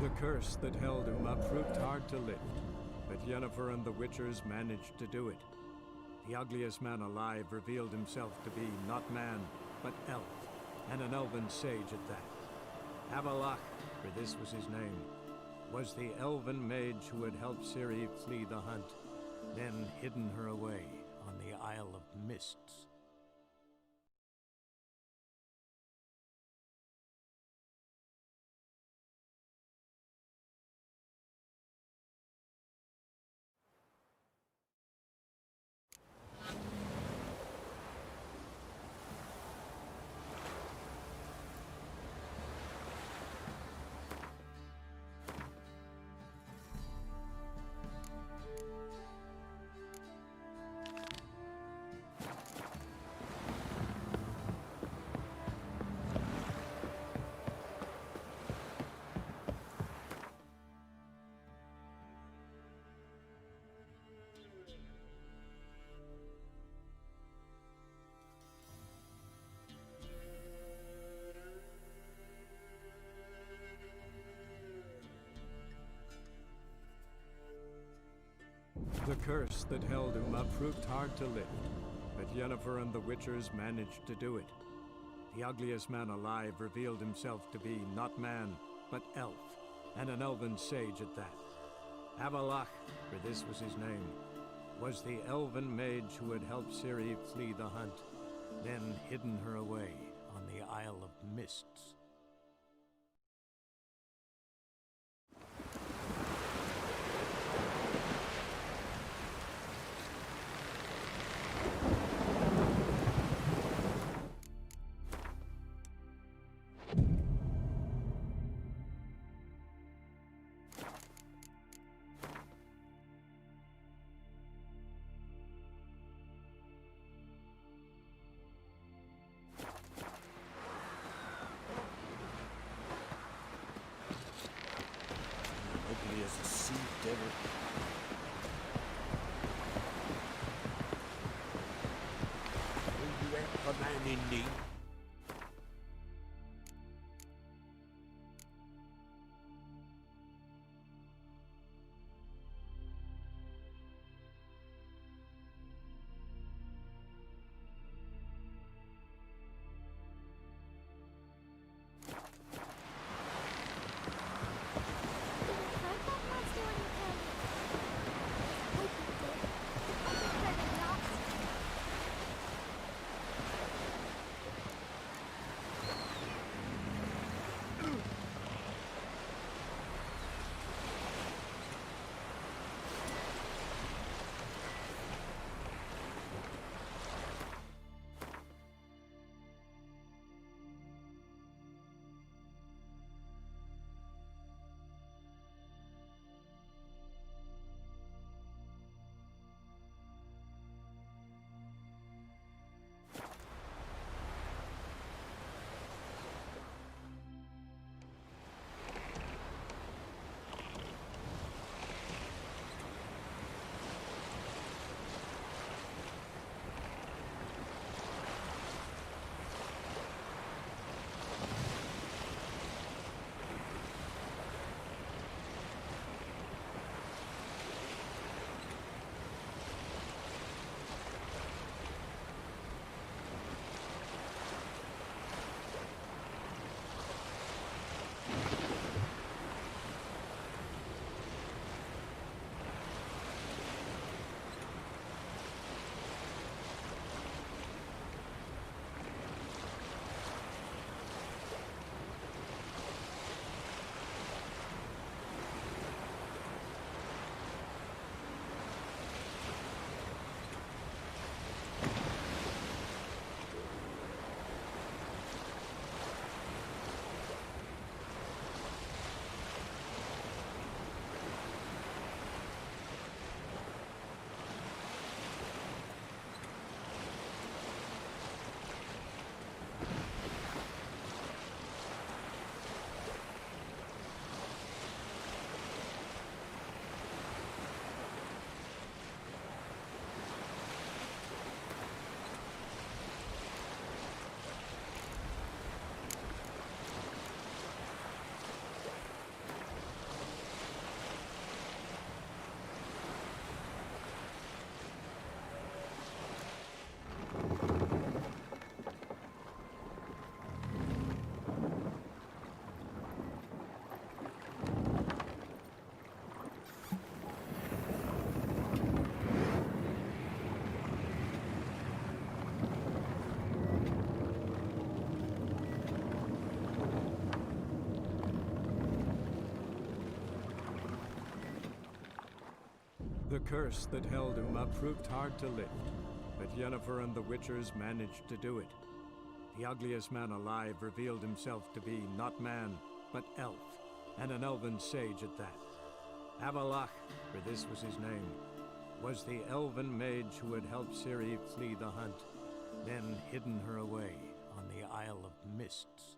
The curse that held Uma proved hard to lift, but Yennefer and the Witchers managed to do it. The ugliest man alive revealed himself to be not man, but elf, and an elven sage at that. Avalok, for this was his name, was the elven mage who had helped Ciri flee the hunt, then hidden her away on the Isle of Mists. The curse that held Uma proved hard to lift, but Yennefer and the Witchers managed to do it. The ugliest man alive revealed himself to be not man, but elf, and an elven sage at that. Avalok, for this was his name, was the elven mage who had helped Ciri flee the hunt, then hidden her away on the Isle of Mists. Ugly as a sea devil. Will you help a man in need? The curse that held Uma proved hard to lift, but Yennefer and the Witchers managed to do it. The ugliest man alive revealed himself to be not man, but elf, and an elven sage at that. Avalach, for this was his name, was the elven mage who had helped Ciri flee the hunt, then hidden her away on the Isle of Mists.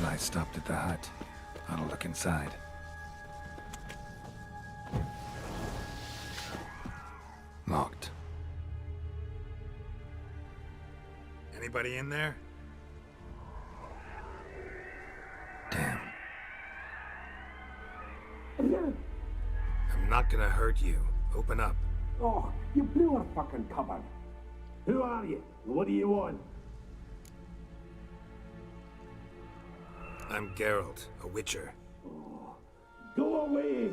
I stopped at the hut. I'll look inside. Locked. Anybody in there? Damn. I'm not gonna hurt you. Open up. Oh, you blew our fucking cover. Who are you? What do you want? I'm Geralt, a witcher. Go away!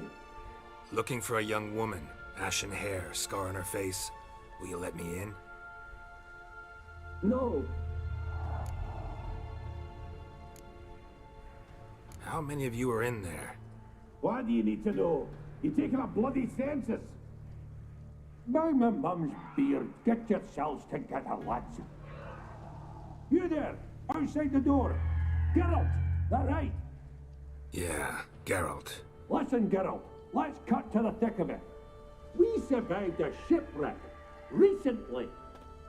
Looking for a young woman. Ashen hair, scar on her face. Will you let me in? No. How many of you are in there? Why do you need to know? You taking a bloody census? By my mum's beard, get yourselves together, lads. You there, outside the door. Geralt, that right? Yeah, Geralt. Listen, Geralt, let's cut to the thick of it. We survived a shipwreck recently.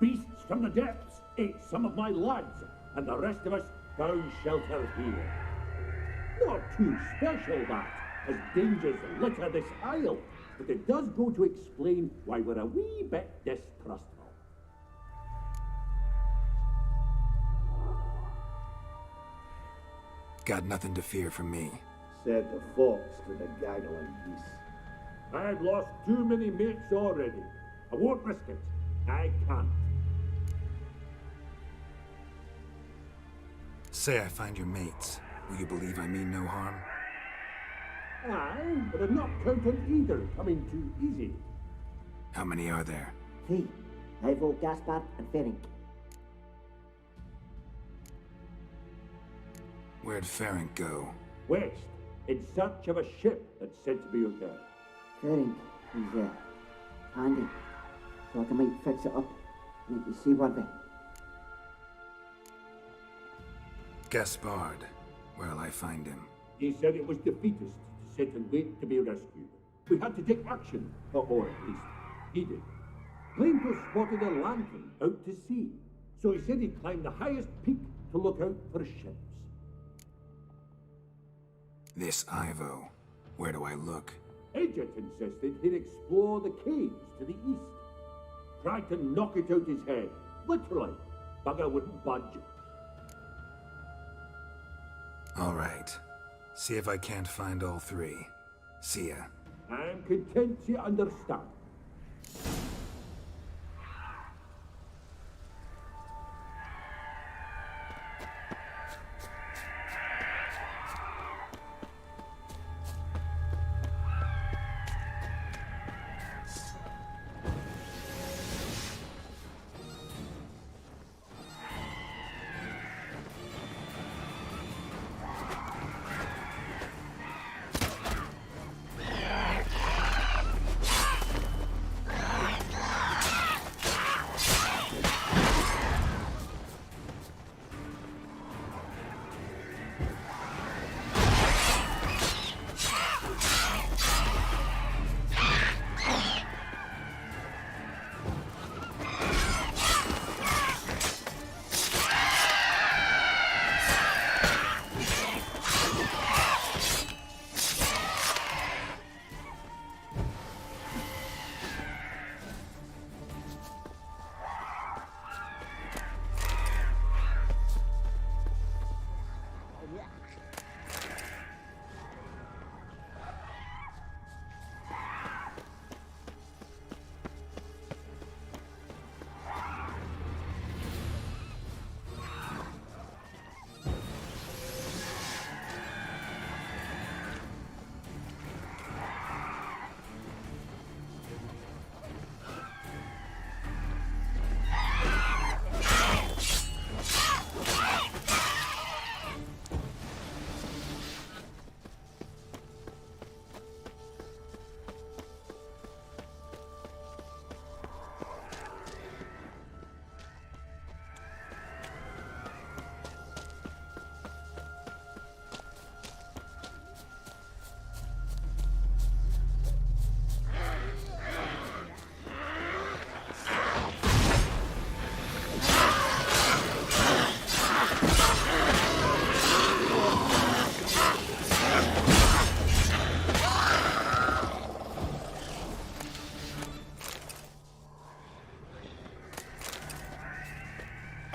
Beasts from the depths ate some of my lads, and the rest of us found shelter here. Not too special, that, as dangers litter this isle, but it does go to explain why we're a wee bit distrustful. Got nothing to fear from me. said the fox to the gaggling geese. I've lost too many mates already. I won't risk it. I can't. Say I find your mates. Will you believe I mean no harm? Aye, but I'm not counting either coming too easy. How many are there? 3. Ivo, Gaspard, and Ferenc. Where'd Ferenc go? West, in search of a ship that's said to be out there. Ferenc, he's handy. Thought I might fix it up. Make you seaworthy. Gaspard. Where'll I find him? He said it was defeatist to sit and wait to be rescued. We had to take action, or at least he did. Claimed to have spotted a lantern out to sea, so he said he'd climb the highest peak to look out for ships. This Ivo. Where do I look? Agent insisted he'd explore the caves to the east. Tried to knock it out his head, literally. Bugger wouldn't budge. All right. See if I can't find all 3. See ya. I'm content you understand.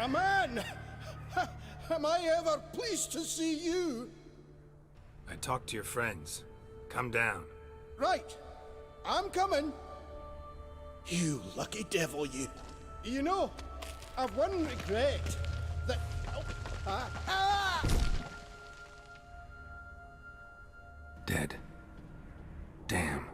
A man! Am I ever pleased to see you? I talked to your friends. Come down. Right. I'm coming. You lucky devil, you. You know, I've one regret. That... Oh, Dead. Damn.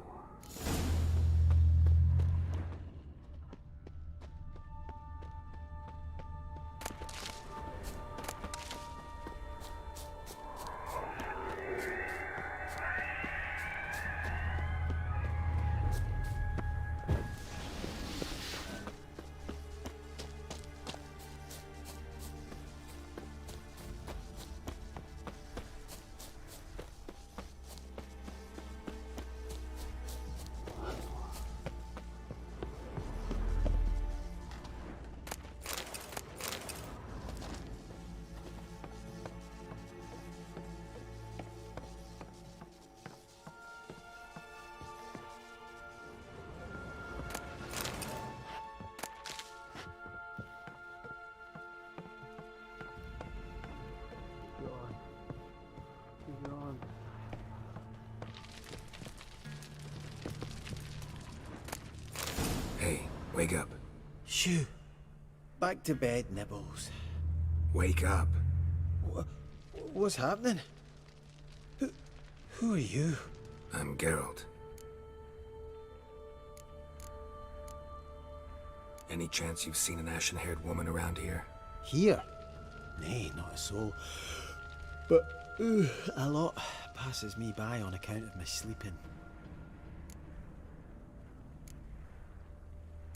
Wake up. Shoo. Back to bed, Nibbles. Wake up. What's happening? Who are you? I'm Geralt. Any chance you've seen an ashen-haired woman around here? Here? Nay, not a soul. But a lot passes me by on account of my sleeping.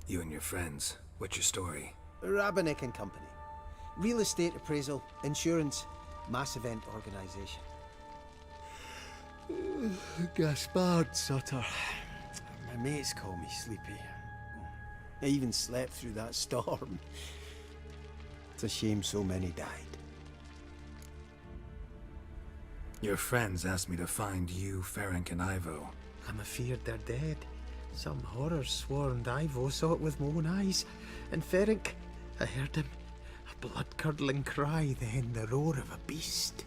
You and your friends, what's your story? Rabbinick and Company. Real estate appraisal, insurance, mass event organisation. Gaspard Sutter. My mates call me Sleepy. I even slept through that storm. It's a shame so many died. Your friends asked me to find you, Ferenc, and Ivo. I'm afeard they're dead. Some horror sworn Ivo saw it with my own eyes. And Ferenc, I heard him. A blood-curdling cry, then the roar of a beast.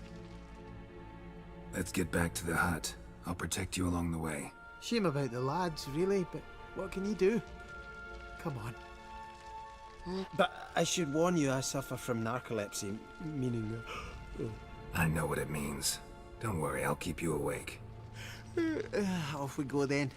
Let's get back to the hut. I'll protect you along the way. Shame about the lads, really, but what can you do? Come on. But I should warn you, I suffer from narcolepsy, meaning... I know what it means. Don't worry, I'll keep you awake. Off we go then.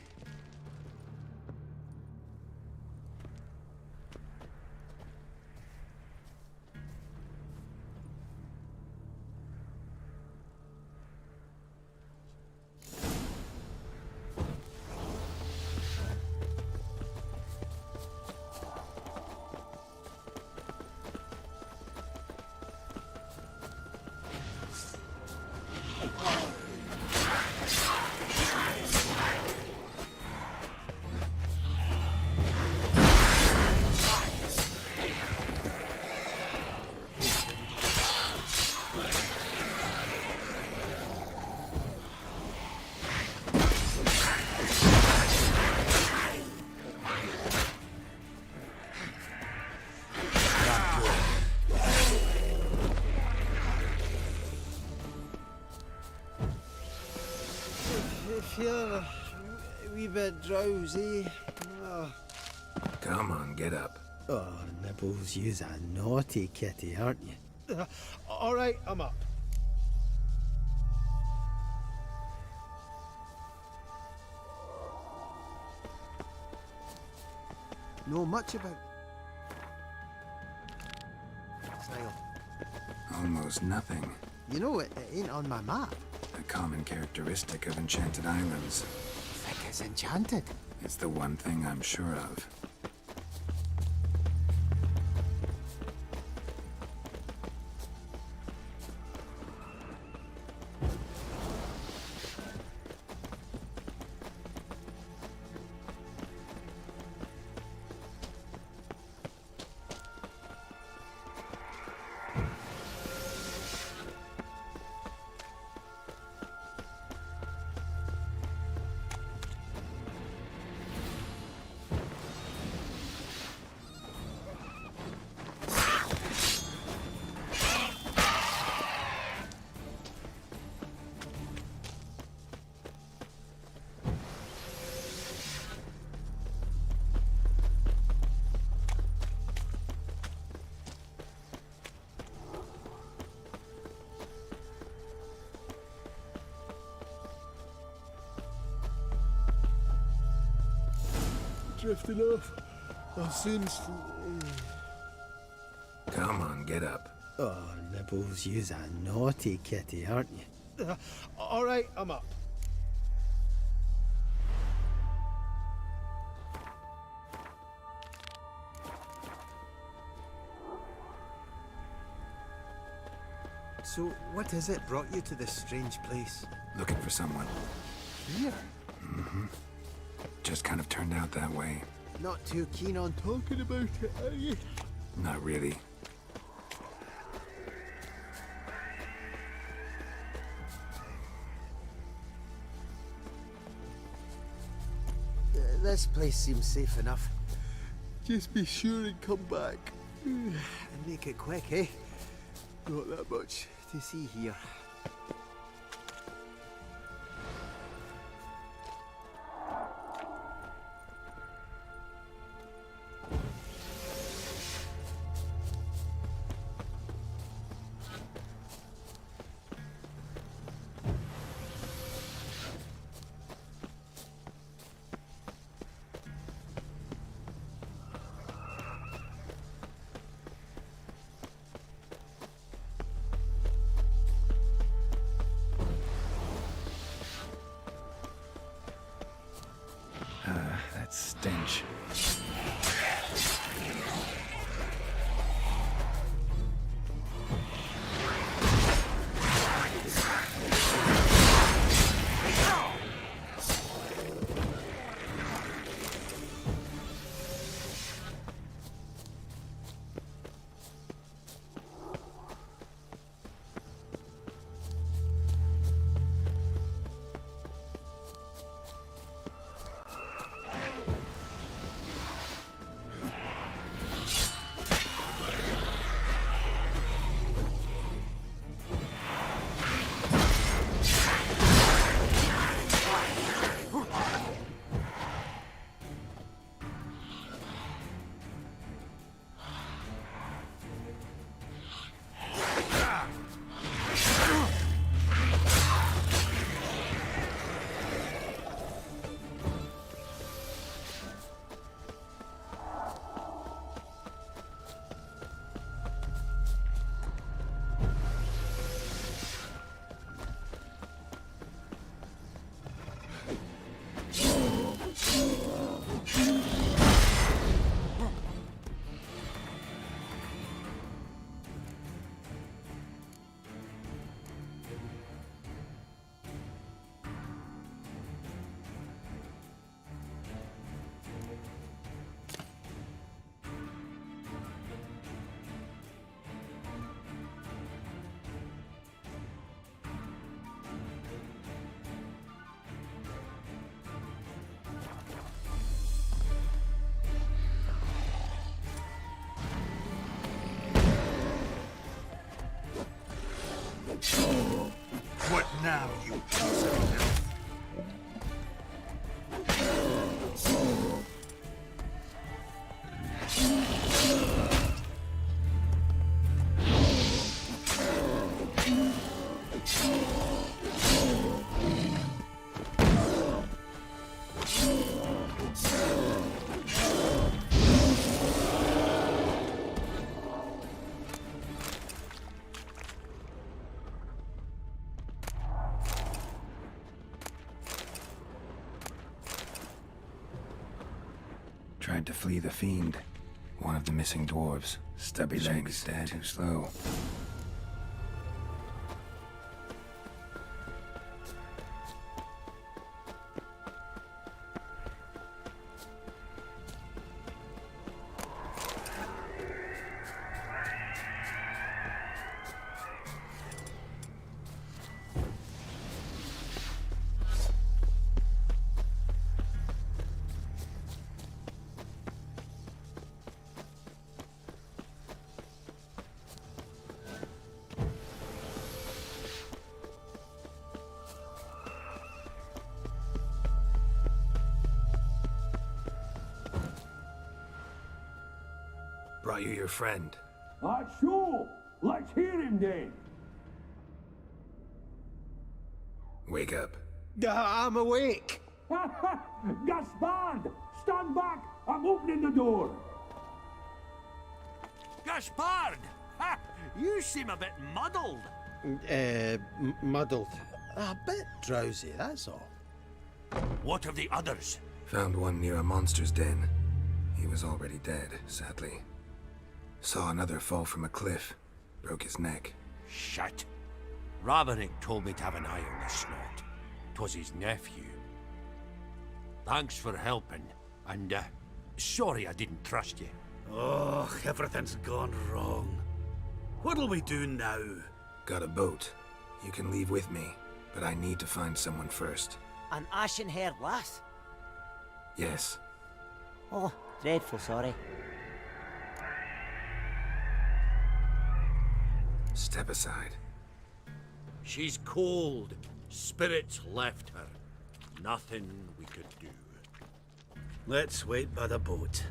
You're a wee bit drowsy. Oh. Come on, get up. Oh, Nibbles, you's a naughty kitty, aren't you? All right, I'm up. Know much about Snail. Almost nothing. You know, it ain't on my map. A common characteristic of enchanted islands. Think it's enchanted. It's the one thing I'm sure of. Drifting off. I'll soon... Come on, get up. Oh, Nibbles, you's a naughty kitty, aren't you? All right, I'm up. So, what is it brought you to this strange place? Looking for someone. Here? Mm-hmm. Just kind of turned out that way. Not too keen on talking about it, are you? Not really. This place seems safe enough. Just be sure and come back. And make it quick, eh? Not that much to see here. damage. What now, you piece of filth? Tried to flee the fiend. One of the missing dwarves. Stubby legs, dead. Too slow. Brought you your friend. Sure. Let's hear him then. Wake up. I'm awake. Gaspard! Stand back! I'm opening the door. Gaspard! Ha! You seem a bit muddled. Muddled. A bit drowsy, that's all. What of the others? Found one near a monster's den. He was already dead, sadly. Saw another fall from a cliff. Broke his neck. Shit. Raverick told me to have an eye on the snot. 'Twas his nephew. Thanks for helping, and sorry I didn't trust you. Oh, everything's gone wrong. What'll we do now? Got a boat. You can leave with me, but I need to find someone first. An ashen-haired lass? Yes. Oh, dreadful sorry. Step aside. She's cold. Spirits left her. Nothing we could do. Let's wait by the boat.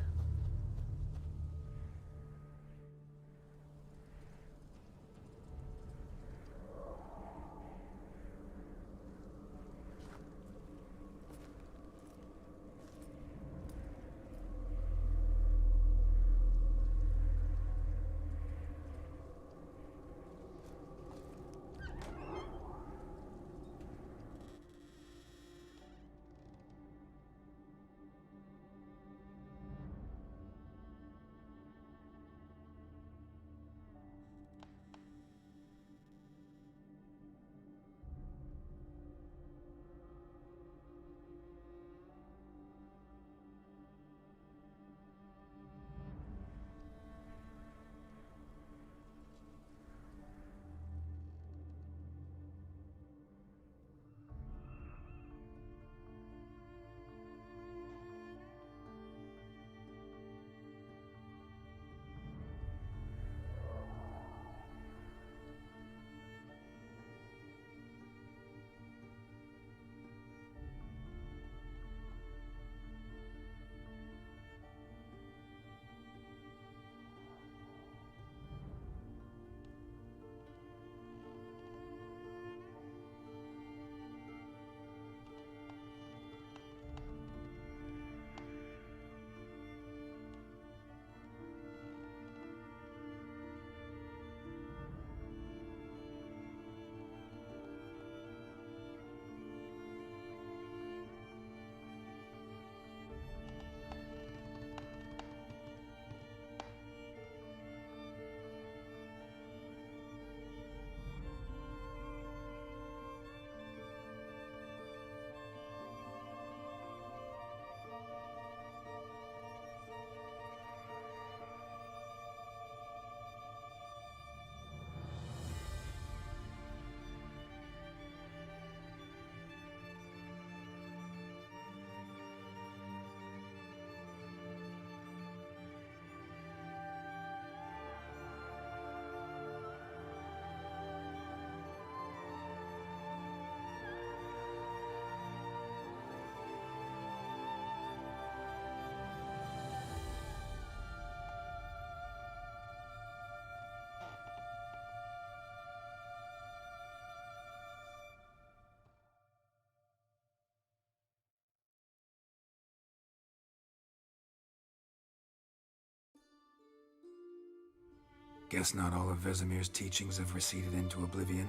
Guess not all of Vesemir's teachings have receded into oblivion.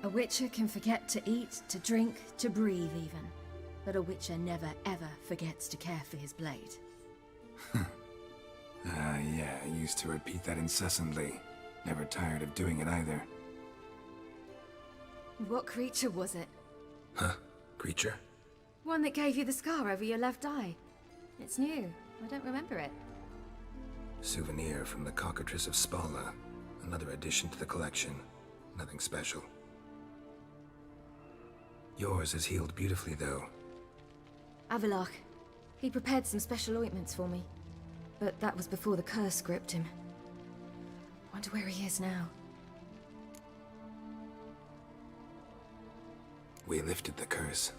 A witcher can forget to eat, to drink, to breathe even. But a witcher never ever forgets to care for his blade. Yeah, I used to repeat that incessantly. Never tired of doing it either. What creature was it? Huh? Creature? One that gave you the scar over your left eye. It's new. I don't remember it. Souvenir from the Cockatrice of Spala. Another addition to the collection. Nothing special. Yours has healed beautifully, though. Avalok. He prepared some special ointments for me. But that was before the curse gripped him. Wonder where he is now. We lifted the curse.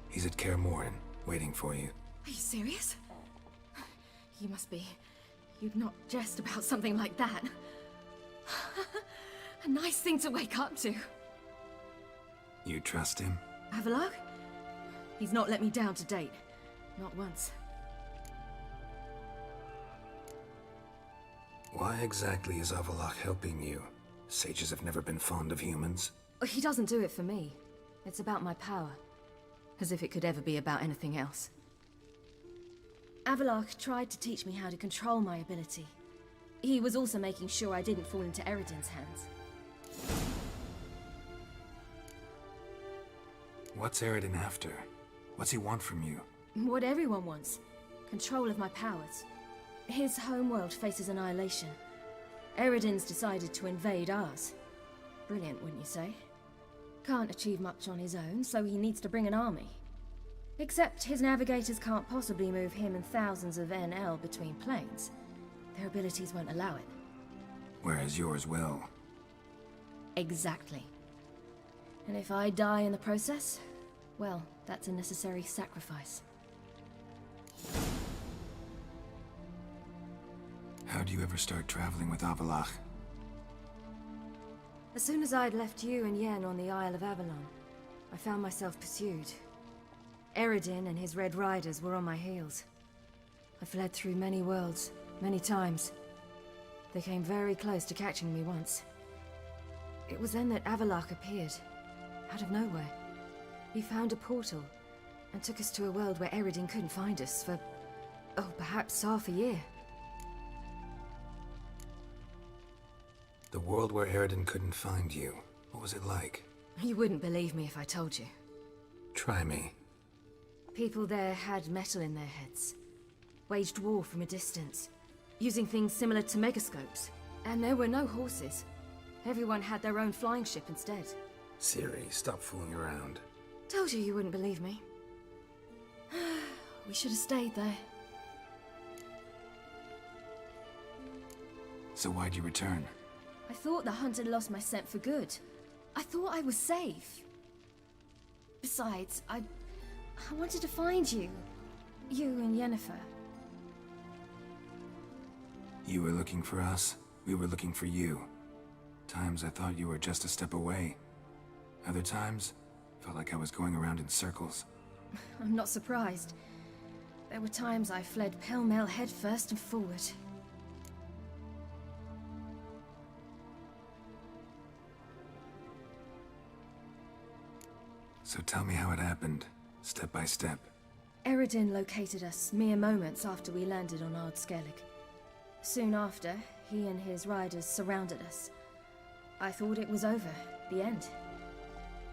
He's at Kaer Morhen, waiting for you. Are you serious? You must be. You'd not jest about something like that. A nice thing to wake up to. You trust him? Avalok? He's not let me down to date. Not once. Why exactly is Avalok helping you? Sages have never been fond of humans. He doesn't do it for me. It's about my power. As if it could ever be about anything else. Avalok tried to teach me how to control my ability. He was also making sure I didn't fall into Eredin's hands. What's Eredin after? What's he want from you? What everyone wants. Control of my powers. His homeworld faces annihilation. Eredin's decided to invade ours. Brilliant, wouldn't you say? Can't achieve much on his own, so he needs to bring an army. Except his navigators can't possibly move him and thousands of NL between planes. Their abilities won't allow it. Whereas yours will. Exactly. And if I die in the process, well, that's a necessary sacrifice. How do you ever start traveling with Avalok? As soon as I'd left you and Yen on the Isle of Avalon, I found myself pursued. Eredin and his Red Riders were on my heels. I fled through many worlds, many times. They came very close to catching me once. It was then that Avalok appeared, out of nowhere. He found a portal, and took us to a world where Eredin couldn't find us for, oh, perhaps half a year. The world where Eredin couldn't find you. What was it like? You wouldn't believe me if I told you. Try me. People there had metal in their heads. Waged war from a distance, using things similar to megascopes. And there were no horses. Everyone had their own flying ship instead. Ciri, stop fooling around. Told you you wouldn't believe me. We should have stayed there. So why'd you return? I thought the hunt had lost my scent for good. I thought I was safe. Besides, I wanted to find you. You and Yennefer. You were looking for us, we were looking for you. Times I thought you were just a step away. Other times, felt like I was going around in circles. I'm not surprised. There were times I fled pell-mell headfirst and forward. So tell me how it happened, step by step. Eredin located us mere moments after we landed on Ard Skellig. Soon after, he and his riders surrounded us. I thought it was over, the end.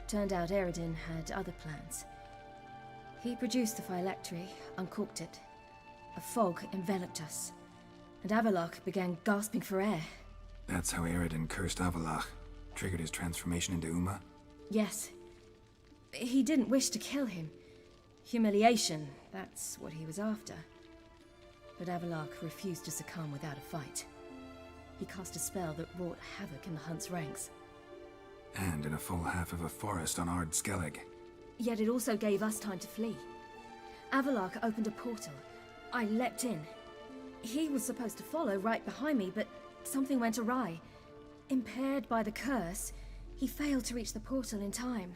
Turned out Eredin had other plans. He produced the phylactery, uncorked it. A fog enveloped us, and Avalok began gasping for air. That's how Eredin cursed Avalok, triggered his transformation into Uma? Yes. He didn't wish to kill him. Humiliation, that's what he was after. But Avalok refused to succumb without a fight. He cast a spell that wrought havoc in the hunt's ranks. And in a full half of a forest on Ard Skellig. Yet it also gave us time to flee. Avalok opened a portal. I leapt in. He was supposed to follow right behind me, but something went awry. Impaired by the curse, he failed to reach the portal in time.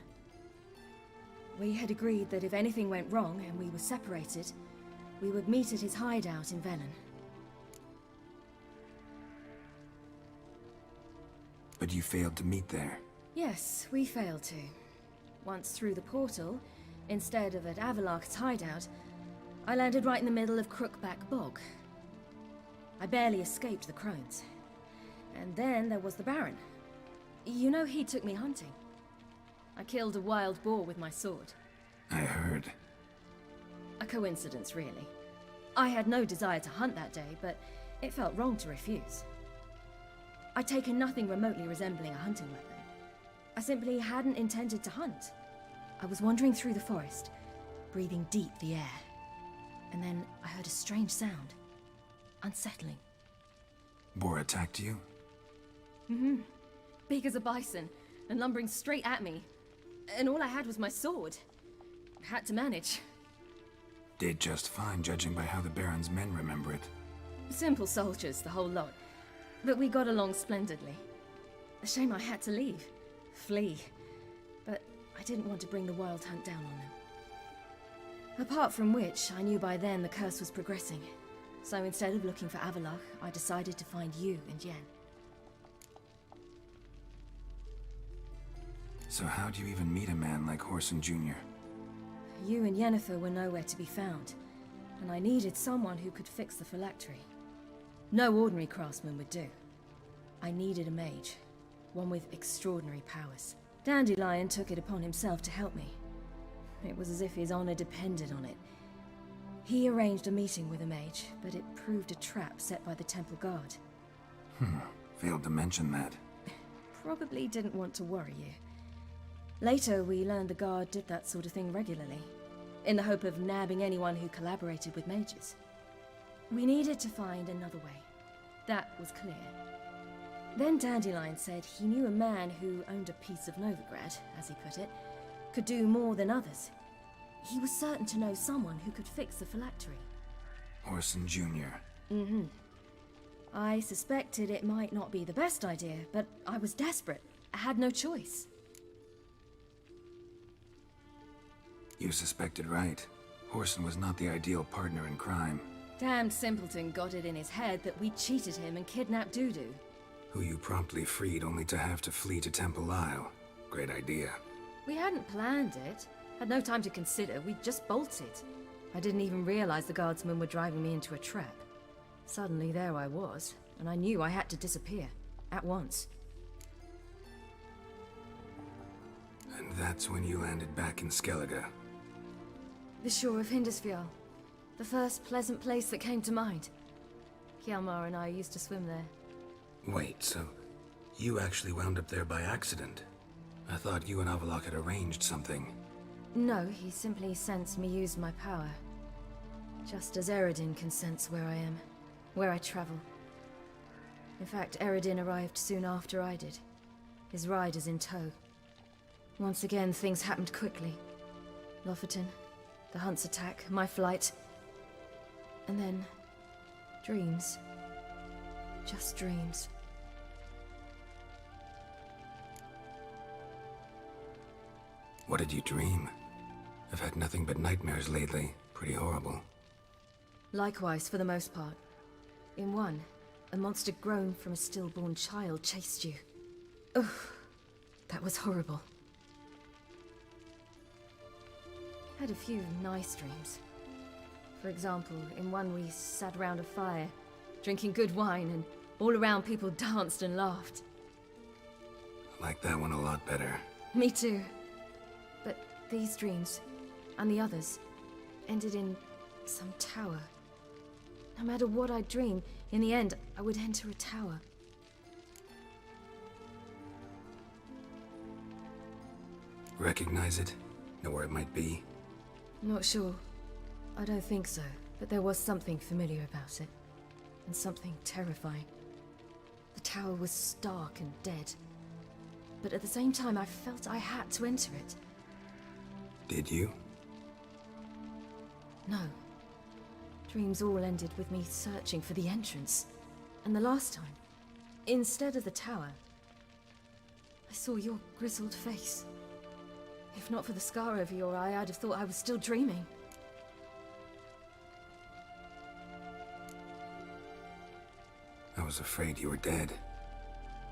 We had agreed that if anything went wrong and we were separated, we would meet at his hideout in Velen. But you failed to meet there. Yes, we failed to. Once through the portal, instead of at Avalok's hideout, I landed right in the middle of Crookback Bog. I barely escaped the crones. And then there was the Baron. You know, he took me hunting. I killed a wild boar with my sword. I heard. A coincidence, really. I had no desire to hunt that day, but it felt wrong to refuse. I'd taken nothing remotely resembling a hunting weapon. I simply hadn't intended to hunt. I was wandering through the forest, breathing deep the air. And then I heard a strange sound. Unsettling. Boar attacked you? Mm-hmm. Big as a bison, and lumbering straight at me. And all I had was my sword. I had to manage. Did just fine, judging by how the Baron's men remember it. Simple soldiers, the whole lot. But we got along splendidly. A shame I had to leave. Flee. But I didn't want to bring the wild hunt down on them. Apart from which, I knew by then the curse was progressing. So instead of looking for Avalok, I decided to find you and Yen. So how do you even meet a man like Horson Jr.? You and Yennefer were nowhere to be found, and I needed someone who could fix the phylactery. No ordinary craftsman would do. I needed a mage, one with extraordinary powers. Dandelion took it upon himself to help me. It was as if his honor depended on it. He arranged a meeting with a mage, but it proved a trap set by the temple guard. Failed to mention that. Probably didn't want to worry you. Later, we learned the guard did that sort of thing regularly, in the hope of nabbing anyone who collaborated with mages. We needed to find another way. That was clear. Then Dandelion said he knew a man who owned a piece of Novigrad, as he put it, could do more than others. He was certain to know someone who could fix the phylactery. Horson Jr. Mm-hmm. I suspected it might not be the best idea, but I was desperate. I had no choice. You suspected right. Horson was not the ideal partner in crime. Damned simpleton got it in his head that we cheated him and kidnapped Dudu. Who you promptly freed only to have to flee to Temple Isle. Great idea. We hadn't planned it. Had no time to consider, we just bolted. I didn't even realize the guardsmen were driving me into a trap. Suddenly there I was, and I knew I had to disappear. At once. And that's when you landed back in Skellige. The shore of Hindisfjall. The first pleasant place that came to mind. Hjalmar and I used to swim there. Wait, so you actually wound up there by accident? I thought you and Avalok had arranged something. No, he simply sensed me use my power. Just as Eredin can sense where I am, where I travel. In fact, Eredin arrived soon after I did. His riders in tow. Once again, things happened quickly. Lofoten, the hunt's attack, my flight. And then, dreams. Just dreams. What did you dream? I've had nothing but nightmares lately. Pretty horrible. Likewise, for the most part. In one, a monster grown from a stillborn child chased you. Ugh, that was horrible. Had a few nice dreams. For example, in one we sat around a fire, drinking good wine, and all around people danced and laughed. I like that one a lot better. Me too. But these dreams, and the others, ended in some tower. No matter what I dream, in the end, I would enter a tower. Recognize it? Know where it might be? Not sure. I don't think so, but there was something familiar about it. And something terrifying. The tower was stark and dead. But at the same time, I felt I had to enter it. Did you? No. Dreams all ended with me searching for the entrance. And the last time, instead of the tower, I saw your grizzled face. If not for the scar over your eye, I'd have thought I was still dreaming. I was afraid you were dead.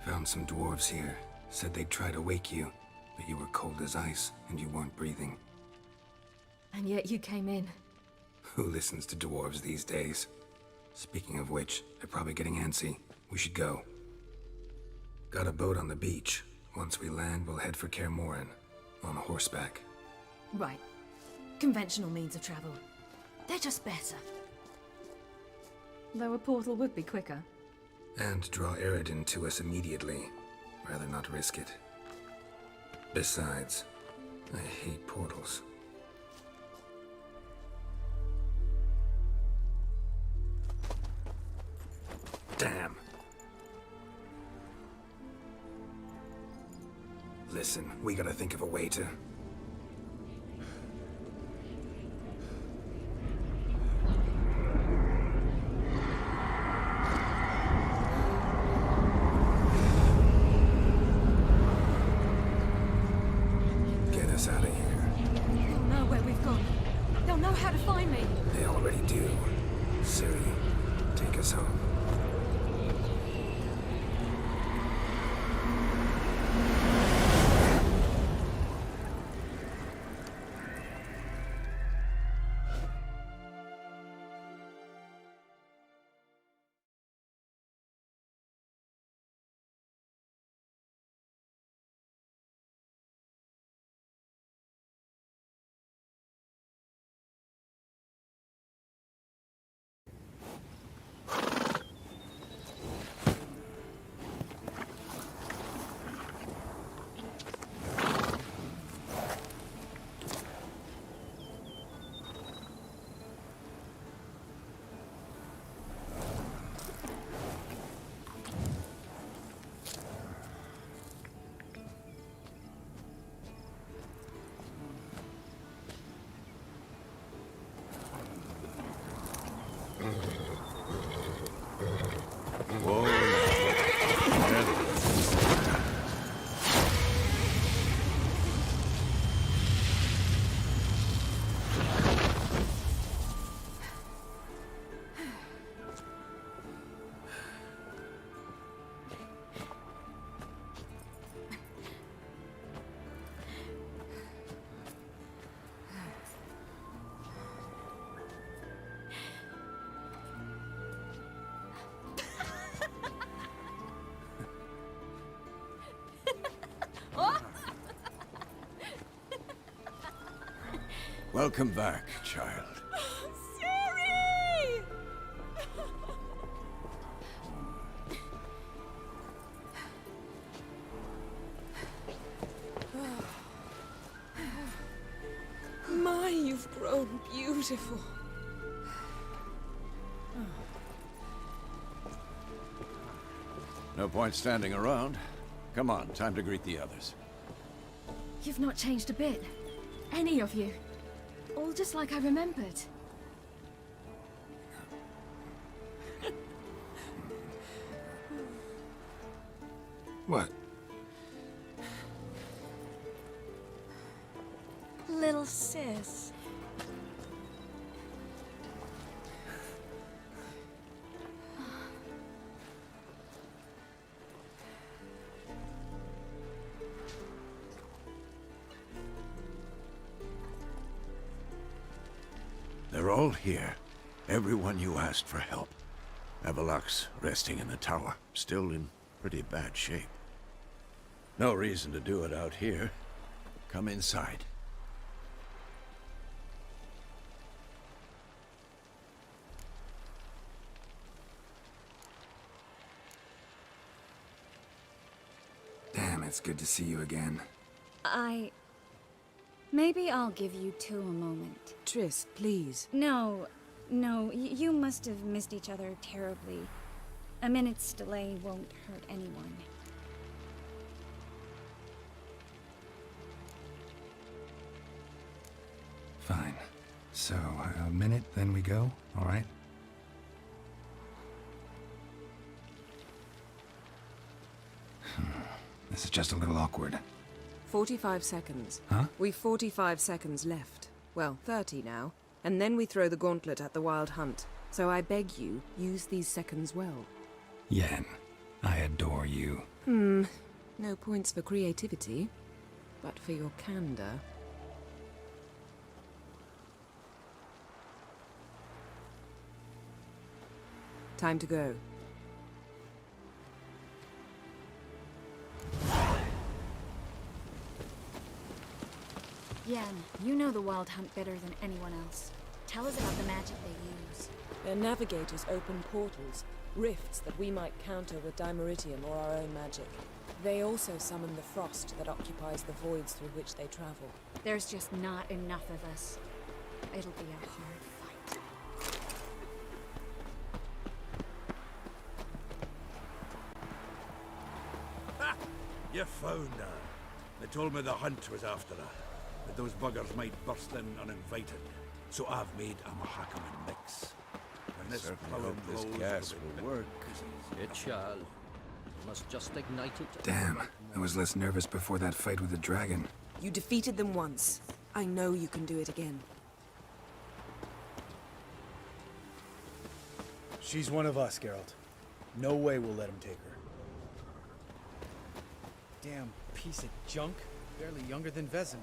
Found some dwarves here. Said they'd try to wake you, but you were cold as ice and you weren't breathing. And yet you came in. Who listens to dwarves these days? Speaking of which, they're probably getting antsy. We should go. Got a boat on the beach. Once we land, we'll head for Kaer Morhen. On horseback. Right. Conventional means of travel. They're just better. Though a portal would be quicker. And draw Eredin to us immediately. Rather not risk it. Besides, I hate portals. Damn. Listen, we gotta think of a way to... Get us out of here. They'll know where we've gone. They'll know how to find me. They already do. Ciri, take us home. Welcome back, child. Ciri! My, you've grown beautiful. No point standing around. Come on, time to greet the others. You've not changed a bit. Any of you. All just like I remembered. What? Little sis. They're all here. Everyone you asked for help. Avalok's resting in the tower, still in pretty bad shape. No reason to do it out here. Come inside. Damn, it's good to see you again. Maybe I'll give you two a moment. Triss, please. No, you must have missed each other terribly. A minute's delay won't hurt anyone. Fine. So, a minute, then we go, all right? This is just a little awkward. 45 seconds. Huh? We've 45 seconds left. Well, 30 now. And then we throw the gauntlet at the Wild Hunt. So I beg you, use these seconds well. Yen, I adore you. No points for creativity, but for your candor. Time to go. Yen, you know the Wild Hunt better than anyone else. Tell us about the magic they use. Their navigators open portals, rifts that we might counter with Dimeritium or our own magic. They also summon the frost that occupies the voids through which they travel. There's just not enough of us. It'll be a hard fight. Ha! You found her. They told me the hunt was after her, but those buggers might burst in uninvited. So I've made a Mahakaman mix. When this power this blows, gas it'll will be work. busy. It shall. You must just ignite it. Damn, I was less nervous before that fight with the dragon. You defeated them once. I know you can do it again. She's one of us, Geralt. No way we'll let him take her. Damn piece of junk. Barely younger than Vesemir.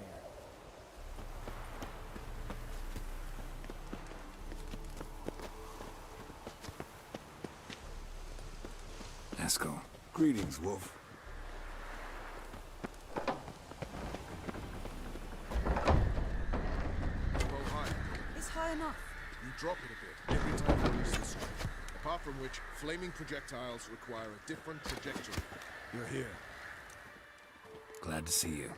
Eskel. Greetings, Wolf. It's high enough. You drop it a bit every time you reach the string. Apart from which, flaming projectiles require a different trajectory. You're here. Glad to see you.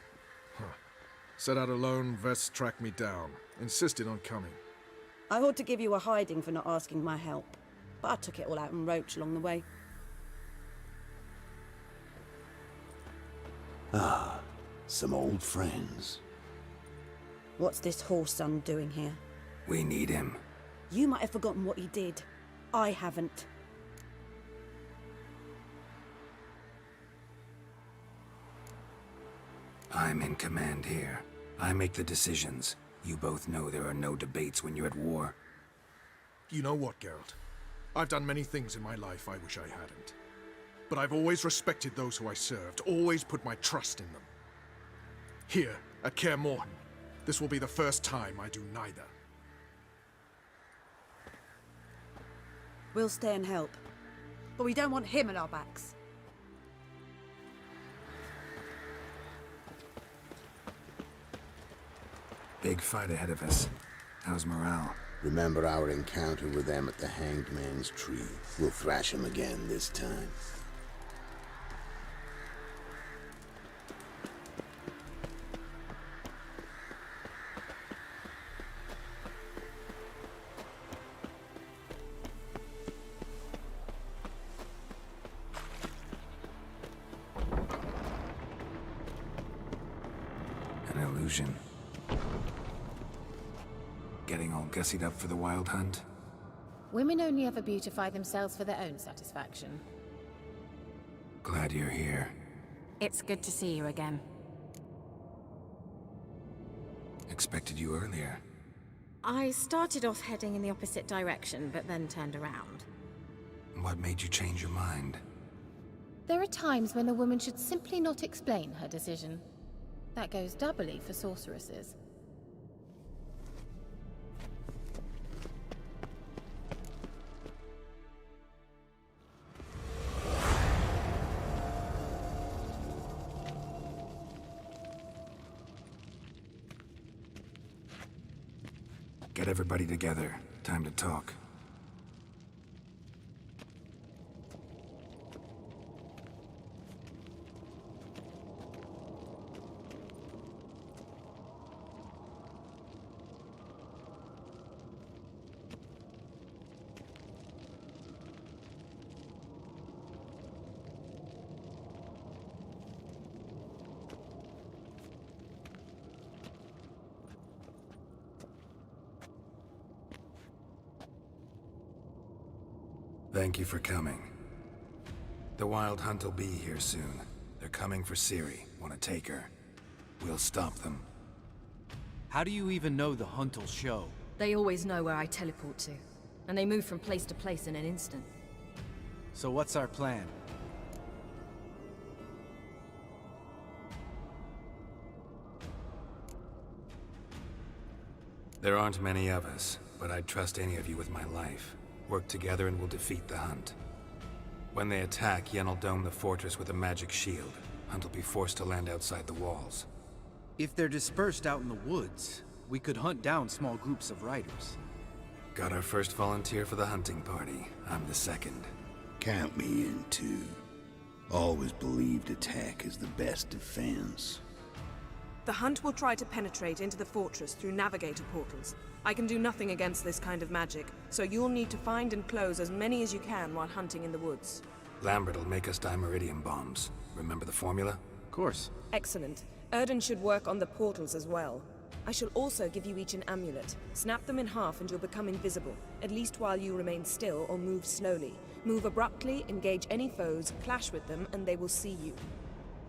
Set out alone, Vess tracked me down. Insisted on coming. I ought to give you a hiding for not asking my help, but I took it all out in Roach along the way. Ah, some old friends. What's this horse son doing here? We need him. You might have forgotten what he did. I haven't. I'm in command here. I make the decisions. You both know there are no debates when you're at war. You know what, Geralt? I've done many things in my life I wish I hadn't. But I've always respected those who I served, always put my trust in them. Here, at Kaer Morhen, this will be the first time I do neither. We'll stay and help. But we don't want him at our backs. Big fight ahead of us. How's morale? Remember our encounter with them at the Hanged Man's Tree. We'll thrash him again this time. An illusion. Getting all gussied up for the Wild Hunt? Women only ever beautify themselves for their own satisfaction. Glad you're here. It's good to see you again. Expected you earlier. I started off heading in the opposite direction, but then turned around. What made you change your mind? There are times when a woman should simply not explain her decision. That goes doubly for sorceresses. Get everybody together. Time to talk. Thank you for coming. The Wild Hunt will be here soon. They're coming for Ciri. Want to take her? We'll stop them. How do you even know the Hunt will show? They always know where I teleport to, and they move from place to place in an instant. So what's our plan? There aren't many of us, but I'd trust any of you with my life. Work together and we'll defeat the Hunt. When they attack, Yen will dome the fortress with a magic shield. Hunt will be forced to land outside the walls. If they're dispersed out in the woods, we could hunt down small groups of riders. Got our first volunteer for the hunting party. I'm the second. Count me in too. Always believed attack is the best defense. The Hunt will try to penetrate into the fortress through navigator portals. I can do nothing against this kind of magic, so you'll need to find and close as many as you can while hunting in the woods. Lambert will make us dimeridium bombs. Remember the formula? Of course. Excellent. Erden should work on the portals as well. I shall also give you each an amulet. Snap them in half and you'll become invisible, at least while you remain still or move slowly. Move abruptly, engage any foes, clash with them, and they will see you.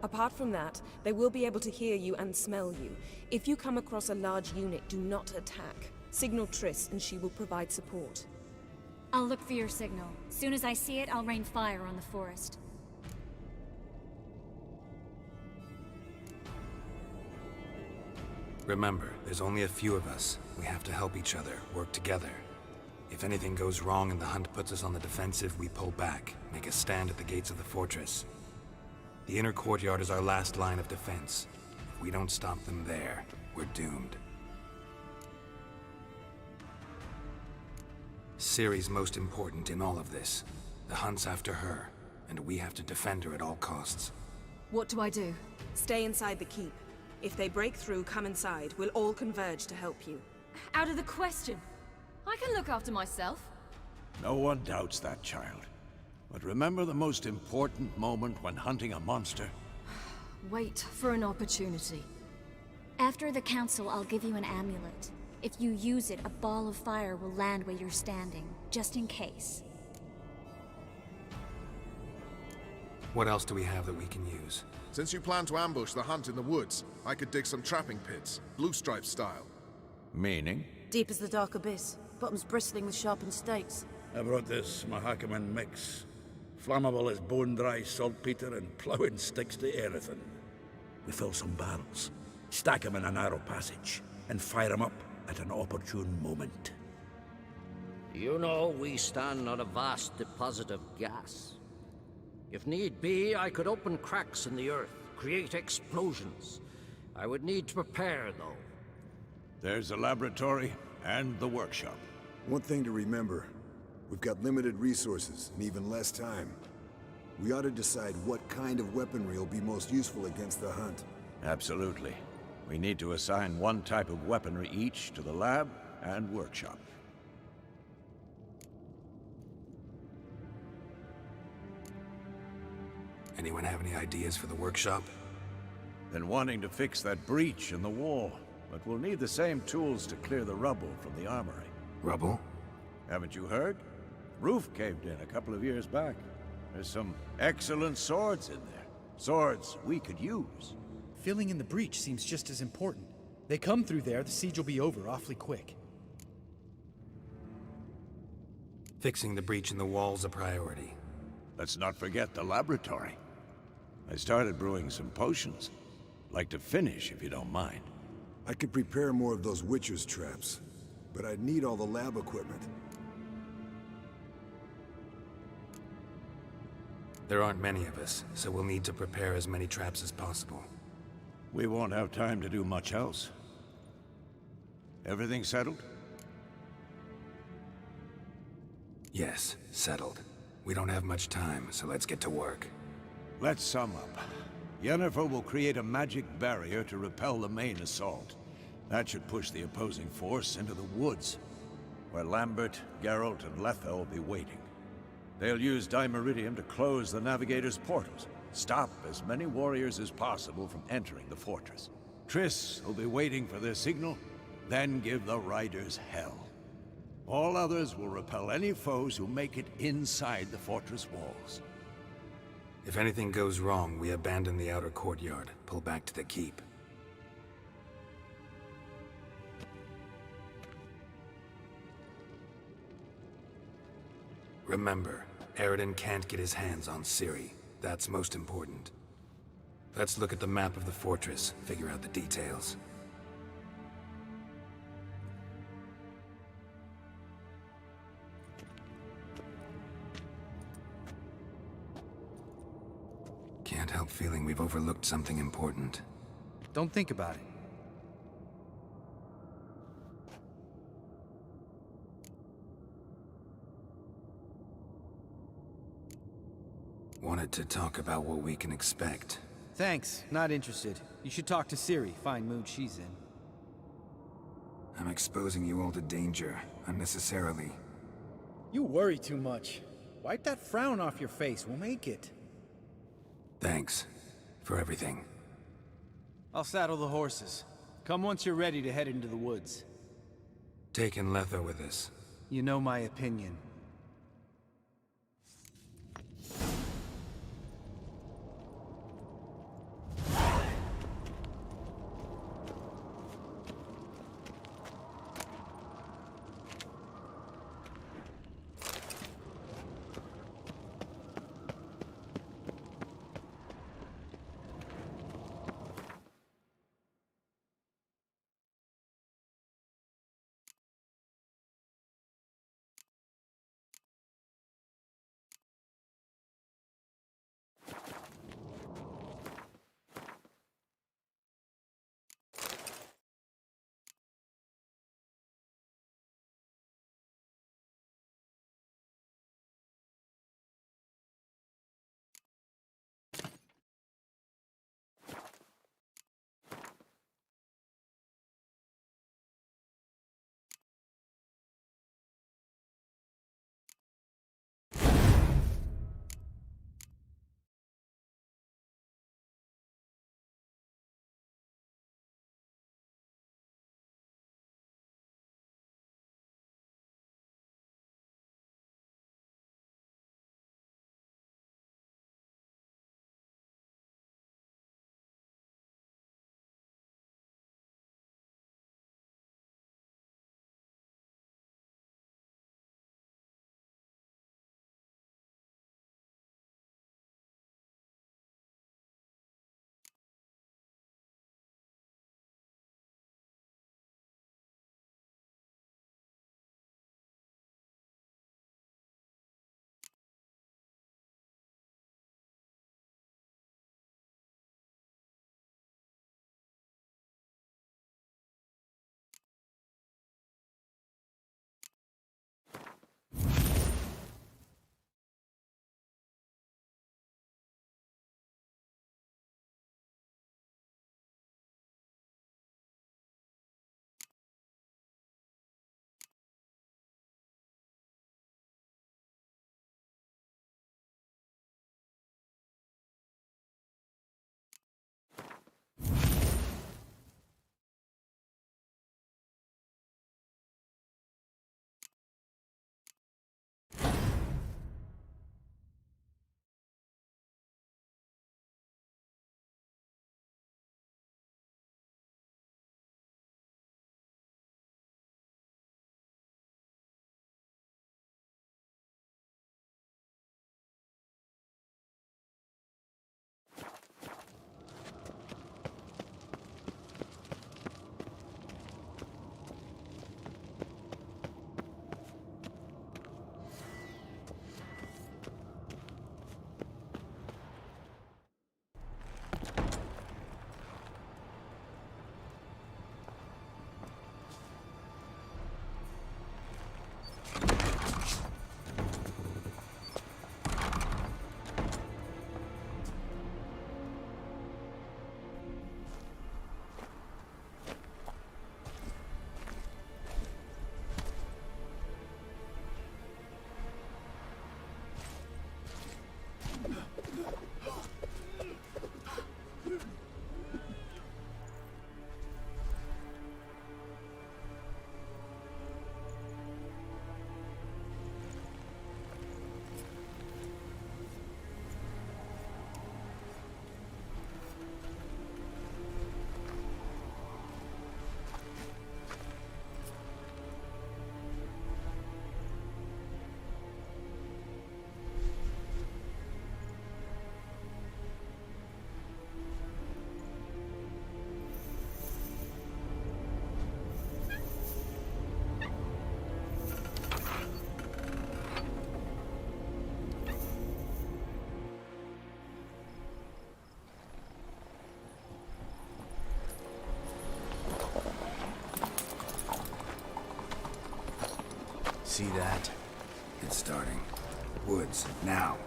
Apart from that, they will be able to hear you and smell you. If you come across a large unit, do not attack. Signal Triss and she will provide support. I'll look for your signal. Soon as I see it, I'll rain fire on the forest. Remember, there's only a few of us. We have to help each other, work together. If anything goes wrong and the Hunt puts us on the defensive, we pull back, make a stand at the gates of the fortress. The inner courtyard is our last line of defense. If we don't stop them there, we're doomed. Ciri's most important in all of this. The Hunt's after her, and we have to defend her at all costs. What do I do? Stay inside the keep. If they break through, come inside. We'll all converge to help you. Out of the question. I can look after myself. No one doubts that, child. But remember the most important moment when hunting a monster? Wait for an opportunity. After the council, I'll give you an amulet. If you use it, a ball of fire will land where you're standing, just in case. What else do we have that we can use? Since you plan to ambush the Hunt in the woods, I could dig some trapping pits, blue stripe style. Meaning? Deep as the dark abyss, bottoms bristling with sharpened stakes. I brought this Mahakaman mix. Flammable as bone-dry saltpeter and ploughing sticks to anything. We fill some barrels, stack them in a narrow passage, and fire them up at an opportune moment. You know, we stand on a vast deposit of gas. If need be, I could open cracks in the earth, create explosions. I would need to prepare, though. There's the laboratory and the workshop. One thing to remember, we've got limited resources and even less time. We ought to decide what kind of weaponry will be most useful against the Hunt. Absolutely. We need to assign one type of weaponry each to the lab and workshop. Anyone have any ideas for the workshop? Been wanting to fix that breach in the wall, but we'll need the same tools to clear the rubble from the armory. Rubble? Haven't you heard? Roof caved in a couple of years back. There's some excellent swords in there. Swords we could use. Filling in the breach seems just as important. They come through there, the siege will be over awfully quick. Fixing the breach in the wall's a priority. Let's not forget the laboratory. I started brewing some potions. Like to finish, if you don't mind. I could prepare more of those Witcher's traps, but I'd need all the lab equipment. There aren't many of us, so we'll need to prepare as many traps as possible. We won't have time to do much else. Everything settled? Yes, settled. We don't have much time, so let's get to work. Let's sum up. Yennefer will create a magic barrier to repel the main assault. That should push the opposing force into the woods, where Lambert, Geralt, and Letha will be waiting. They'll use dimeridium to close the navigator's portals, stop as many warriors as possible from entering the fortress. Triss will be waiting for their signal, then give the riders hell. All others will repel any foes who make it inside the fortress walls. If anything goes wrong, we abandon the outer courtyard, pull back to the keep. Remember, Eridan can't get his hands on Ciri. That's most important. Let's look at the map of the fortress, figure out the details. feeling we've overlooked something important. Don't think about it. Wanted to talk about what we can expect. Thanks, not interested. You should talk to Ciri, fine mood she's in. I'm exposing you all to danger, unnecessarily. You worry too much. Wipe that frown off your face, we'll make it. Thanks. For everything. I'll saddle the horses. Come once you're ready to head into the woods. Taking Letho with us. You know my opinion. See that? It's starting. Woods, now.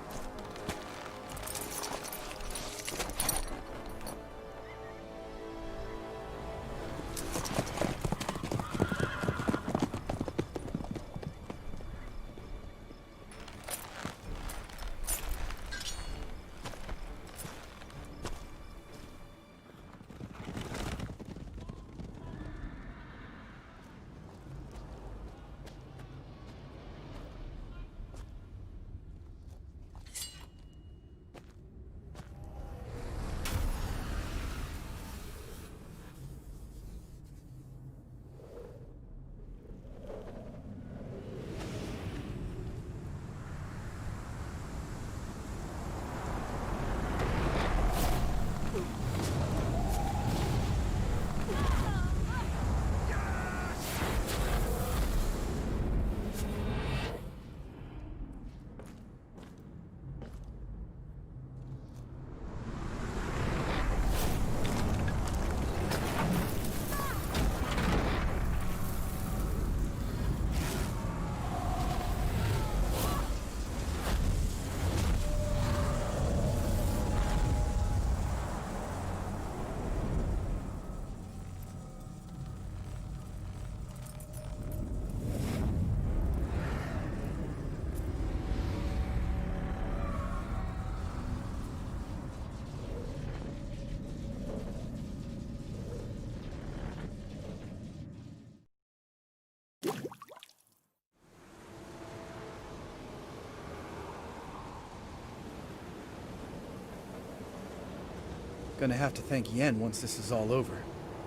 Gonna have to thank Yen once this is all over.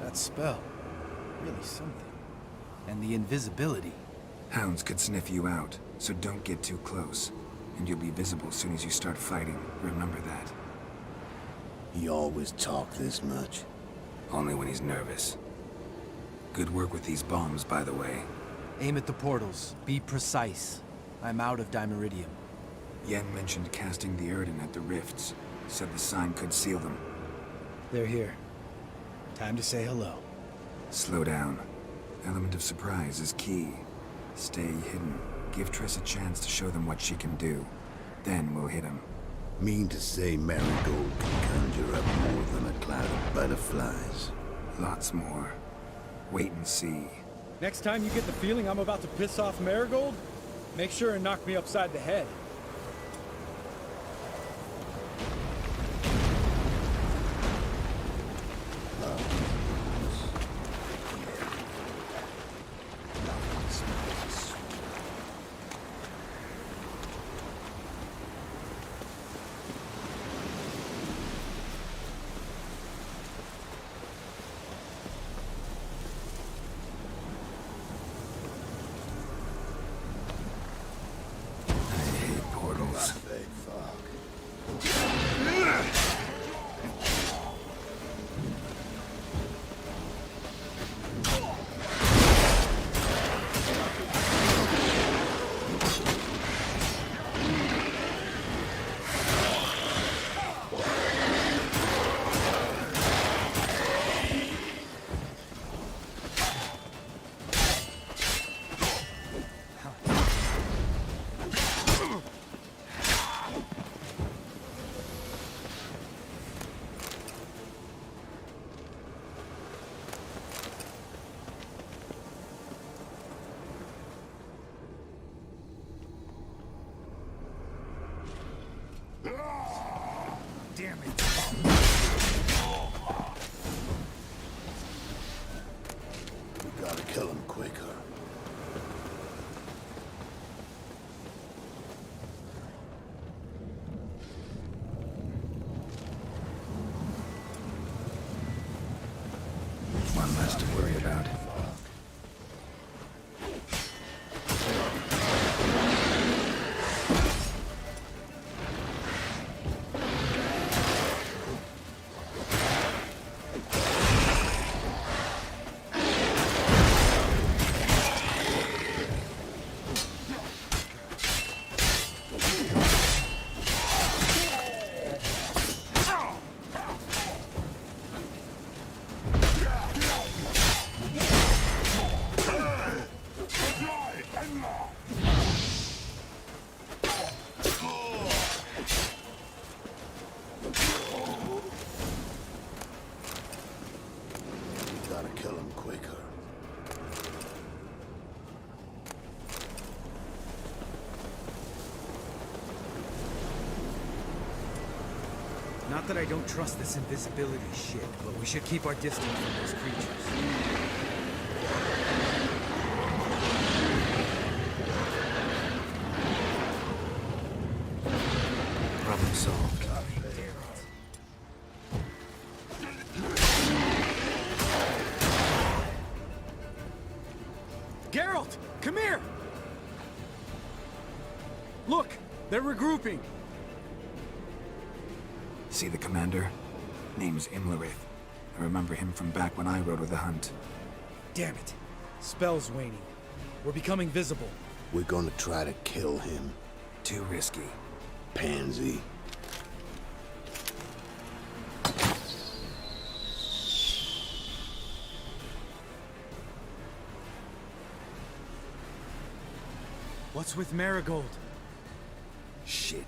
That spell, really something. And the invisibility. Hounds could sniff you out, so don't get too close. And you'll be visible as soon as you start fighting. Remember that. He always talk this much? Only when he's nervous. Good work with these bombs, by the way. Aim at the portals. Be precise. I'm out of Dimeridium. Yen mentioned casting the Erden at the rifts. Said the sign could seal them. They're here. Time to say hello. Slow down. Element of surprise is key. Stay hidden. Give Triss a chance to show them what she can do. Then we'll hit him. Mean to say Marigold can conjure up more than a cloud of butterflies? Lots more. Wait and see. Next time you get the feeling I'm about to piss off Marigold, make sure and knock me upside the head. Damn it. We gotta kill him quicker. One less to worry about. that I don't trust this invisibility shit, but we should keep our distance from those creatures. Problem solved. Geralt! Come here! Look! They're regrouping! See the commander? Name's Imlerith. I remember him from back when I rode with the hunt. Damn it. Spell's waning. We're becoming visible. We're gonna try to kill him. Too risky. Pansy. What's with Marigold? Shit.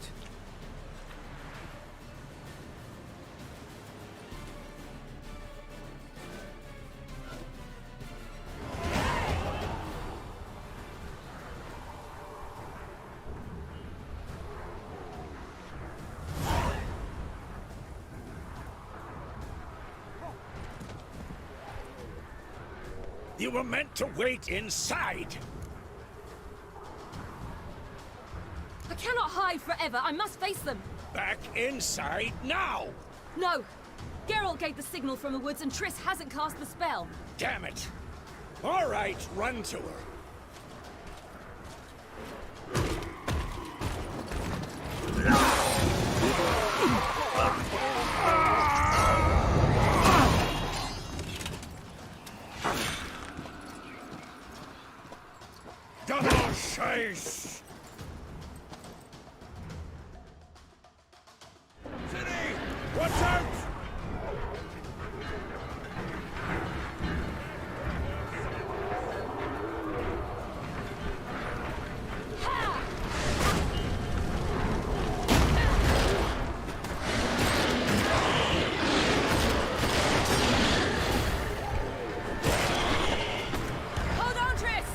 You were meant to wait inside. I cannot hide forever. I must face them. Back inside now! No! Geralt gave the signal from the woods and Triss hasn't cast the spell. Damn it! All right, run to her. Double chase! City! Watch out! Hold on, Triss!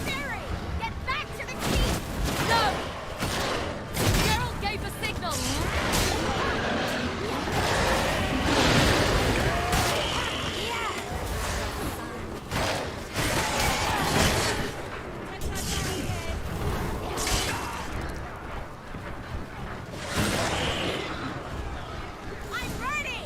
Ciri! Get back to the keep! No! Geralt gave the signal! I'm ready!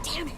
Damn it!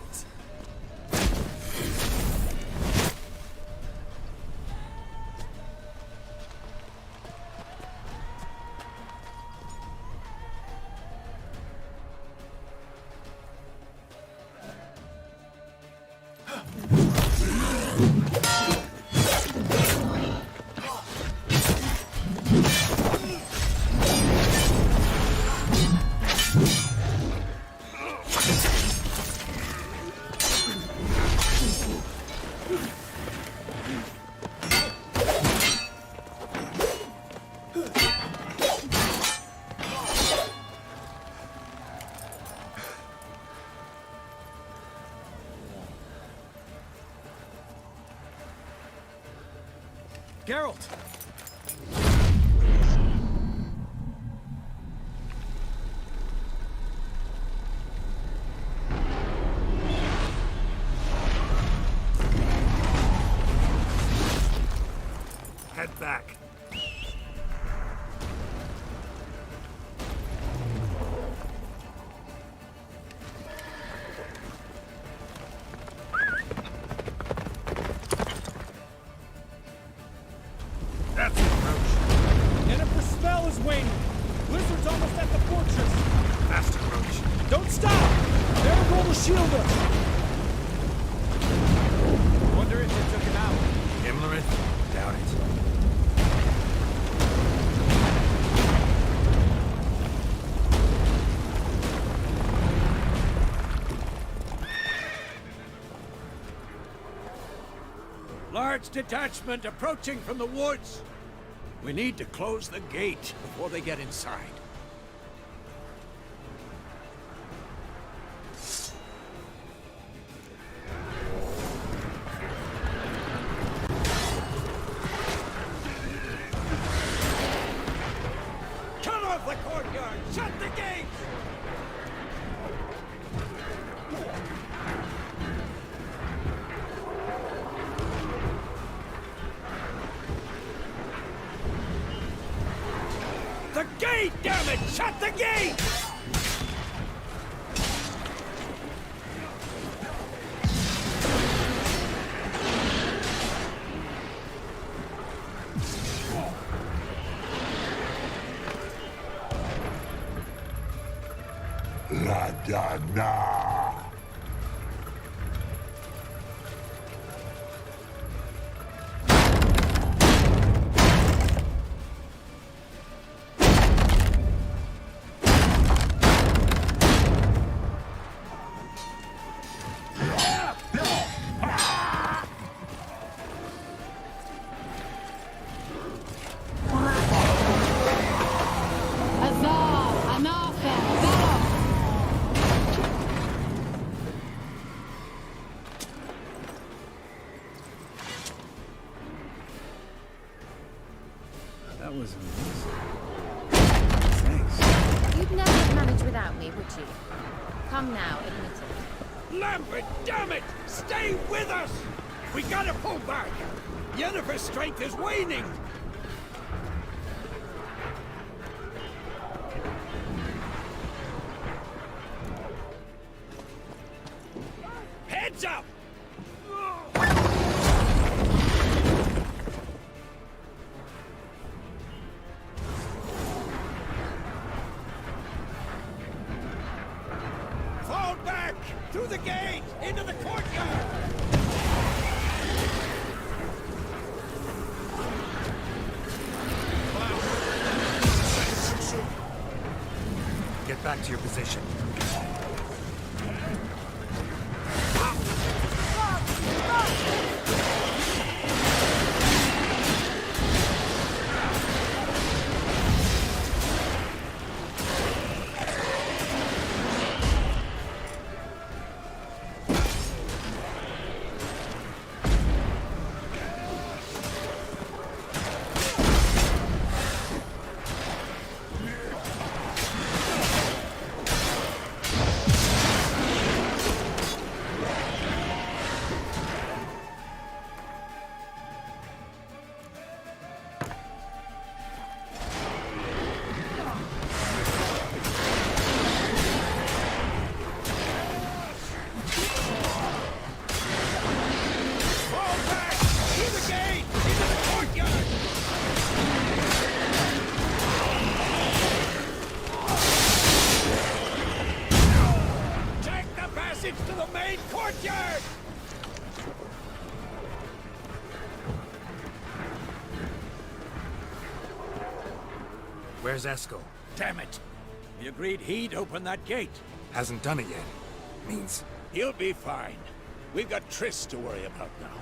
Geralt! Head back. That's it, Roach. Yennefer's spell is waning! Blizzard's almost at the fortress! Faster, Roach. Don't stop! Marigold will shield us! Wonder if they took him out. Imlerith? Doubt it. Large detachment approaching from the woods. We need to close the gate before they get inside. Cut off the courtyard! Shut the gates! The gate, damn it! Shut the gate! La da na. That was amazing. Thanks. You'd never have managed without me, would you? Come now, admit it. Lambert, damn it! Stay with us! We gotta pull back! Yennefer's strength is waning! Heads up! Fall back! Through the gate! Into the courtyard! Get back to your position. To the main courtyard! Where's Esco? Damn it! We agreed he'd open that gate. Hasn't done it yet. Means He'll be fine. We've got Triss to worry about now.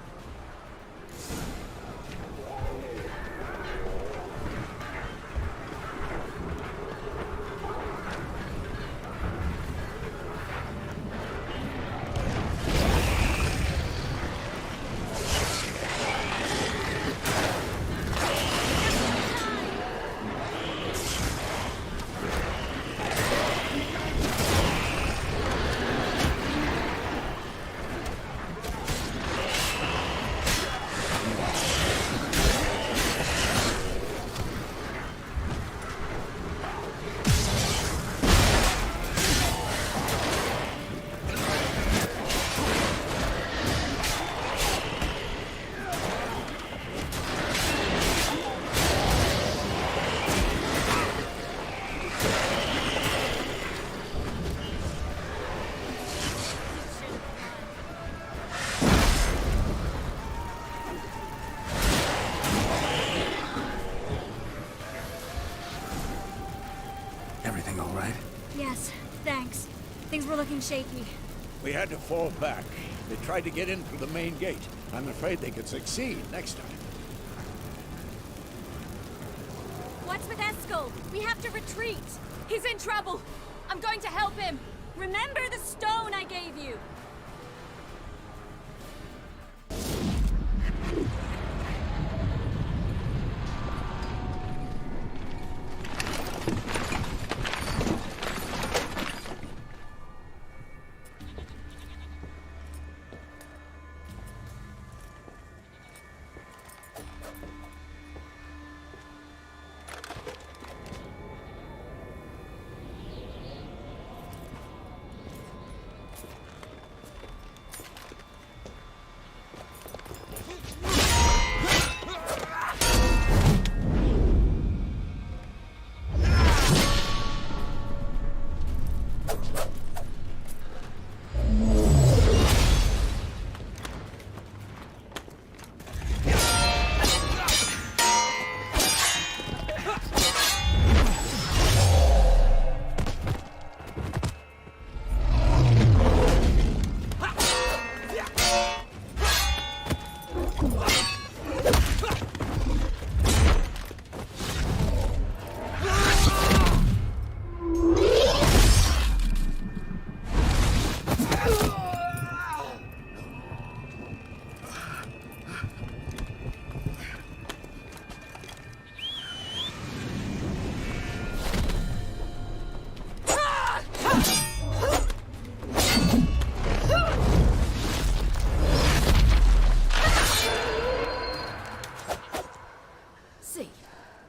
everything all right? Yes, thanks. Things were looking shaky. We had to fall back. They tried to get in through the main gate. I'm afraid they could succeed next time. What's with Eskel? We have to retreat. He's in trouble. I'm going to help him. Remember the stone I gave you.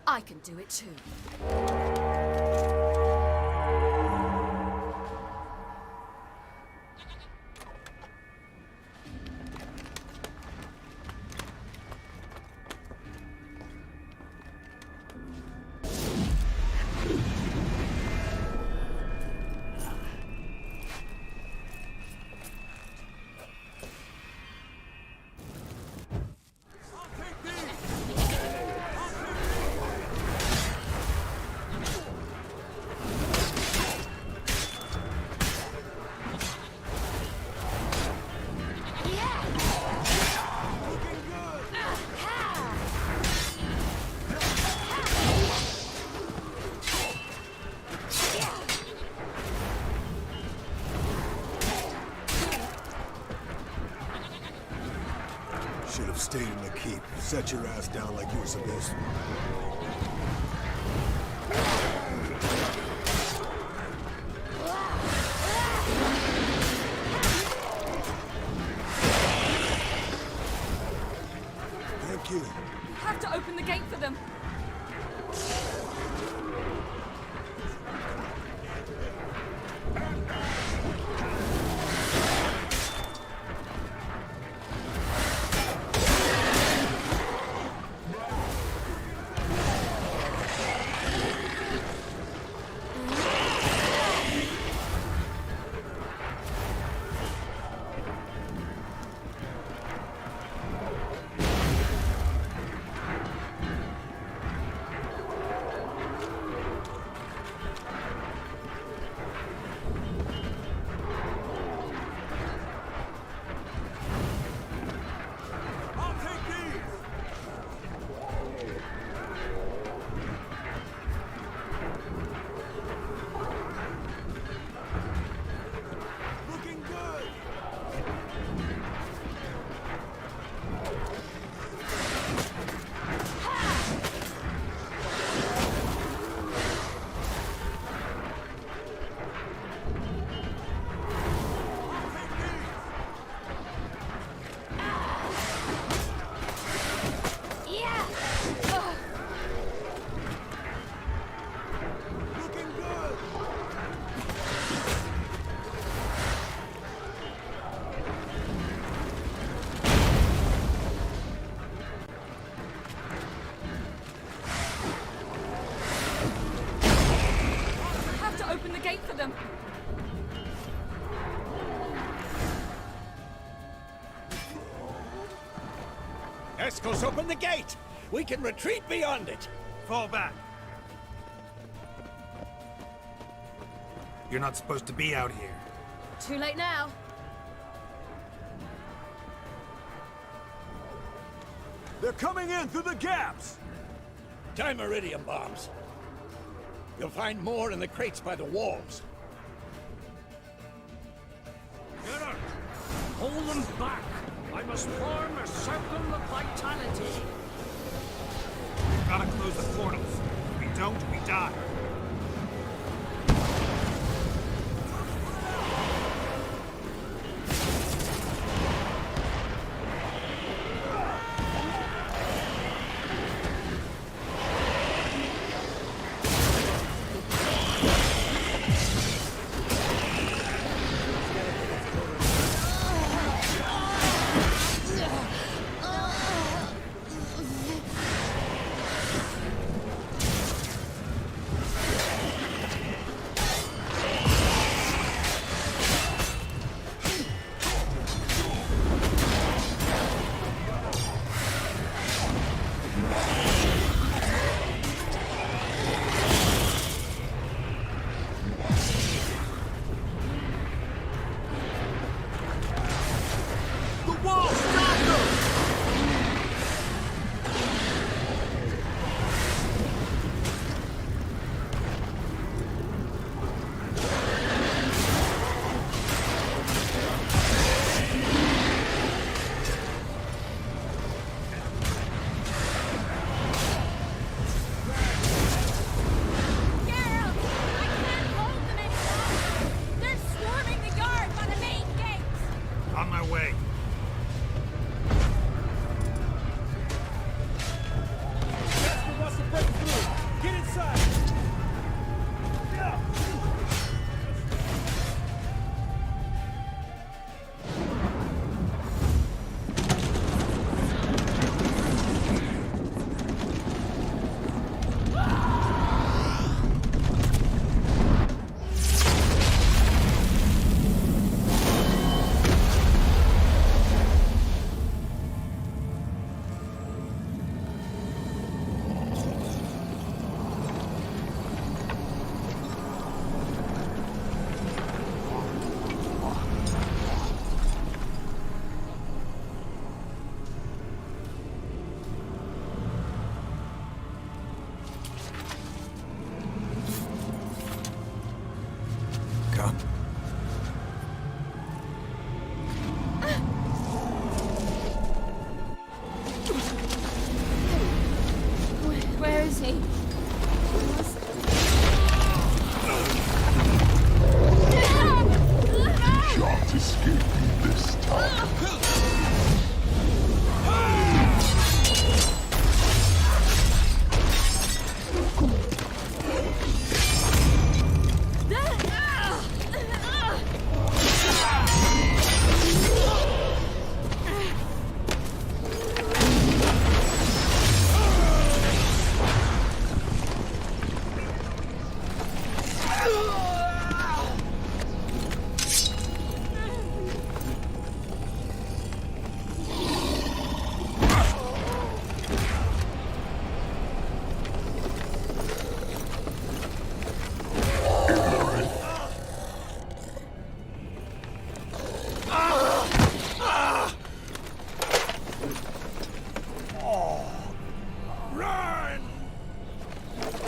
I can do it too. Should have stayed in the keep. Set your ass down like you were supposed to. Thank you. You have to open the gate for them. For them. Eskel's open the gate! We can retreat beyond it! Fall back. You're not supposed to be out here. Too late now. They're coming in through the gaps! Time iridium bombs. You'll find more in the crates by the walls. Geralt, hold them back. I must form a circle of vitality. We've gotta close the portals. If we don't, we die. Where is he? Shan't escape me this time.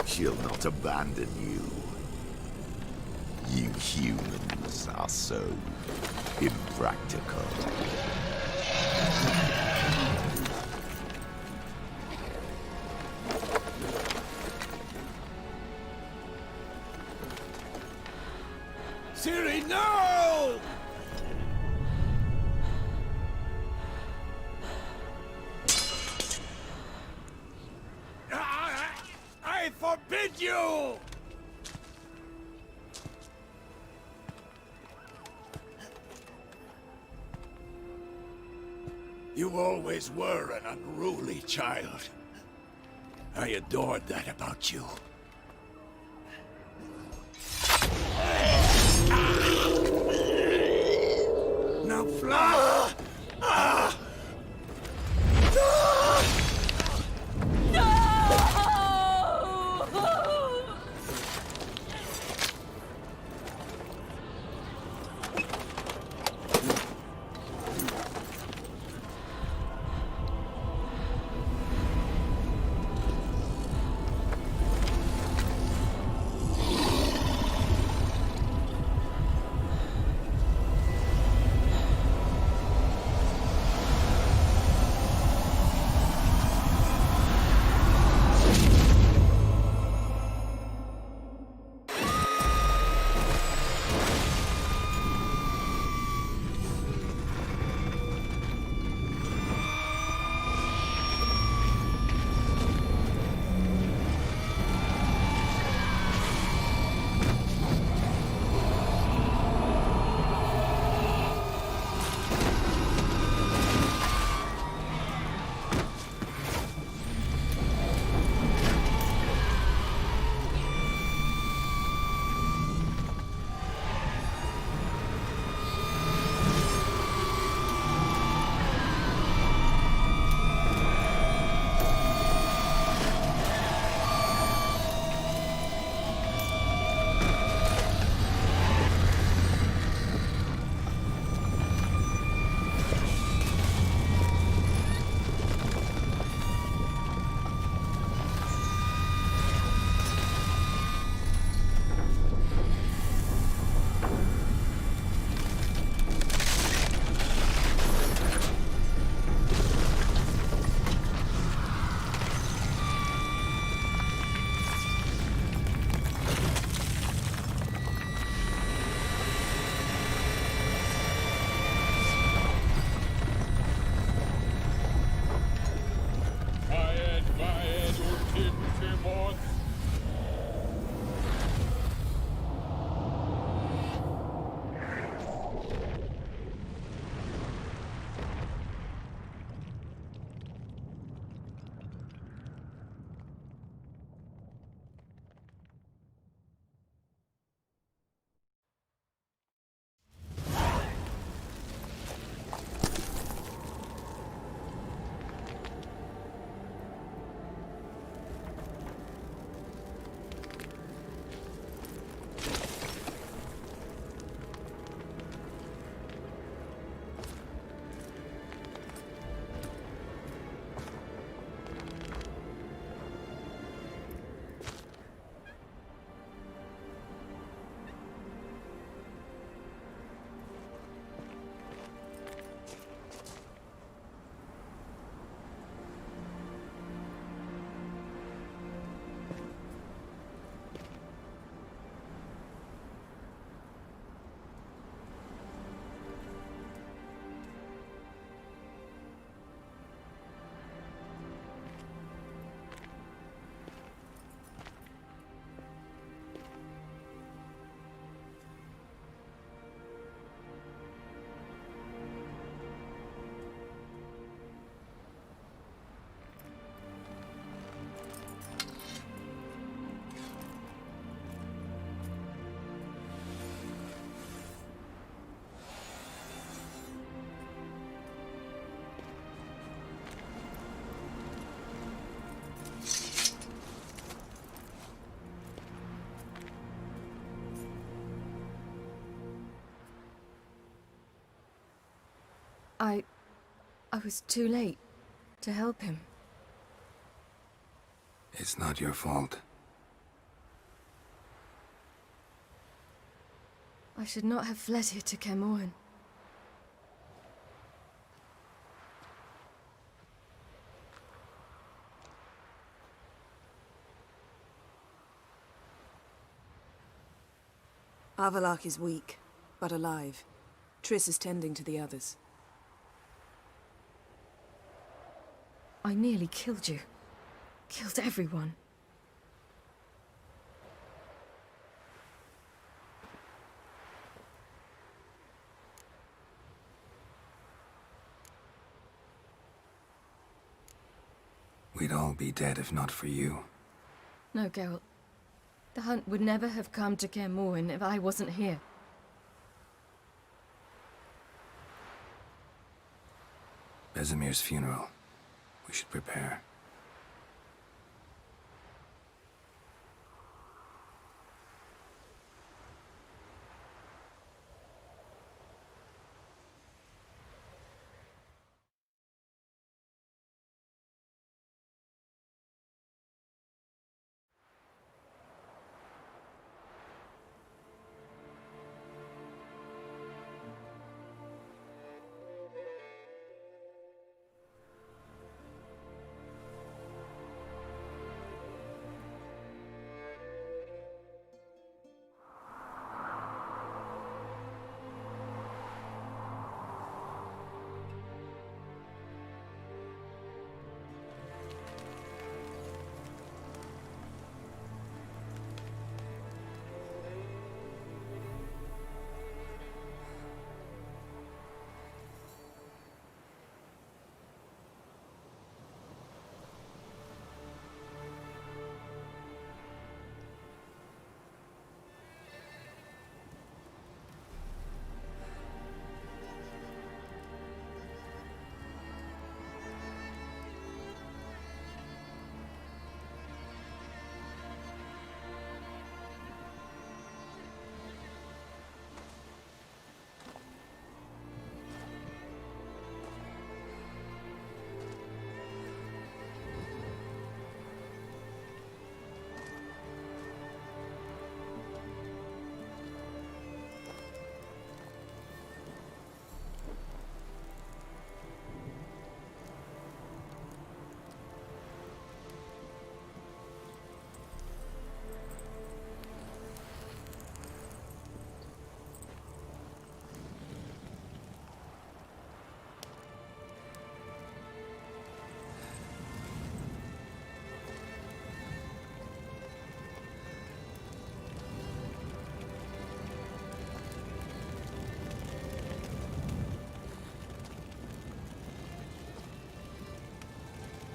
She'll not abandon you. You humans are so impractical. Ciri, no! I forbid you! You always were an unruly child. I adored that about you. Now fly! I was too late to help him. It's not your fault. I should not have fled here to Kermoren. Avalak is weak, but alive. Triss is tending to the others. I nearly killed you. Killed everyone. We'd all be dead if not for you. No, Geralt. The hunt would never have come to Kermoren if I wasn't here. Besemir's funeral. We should prepare.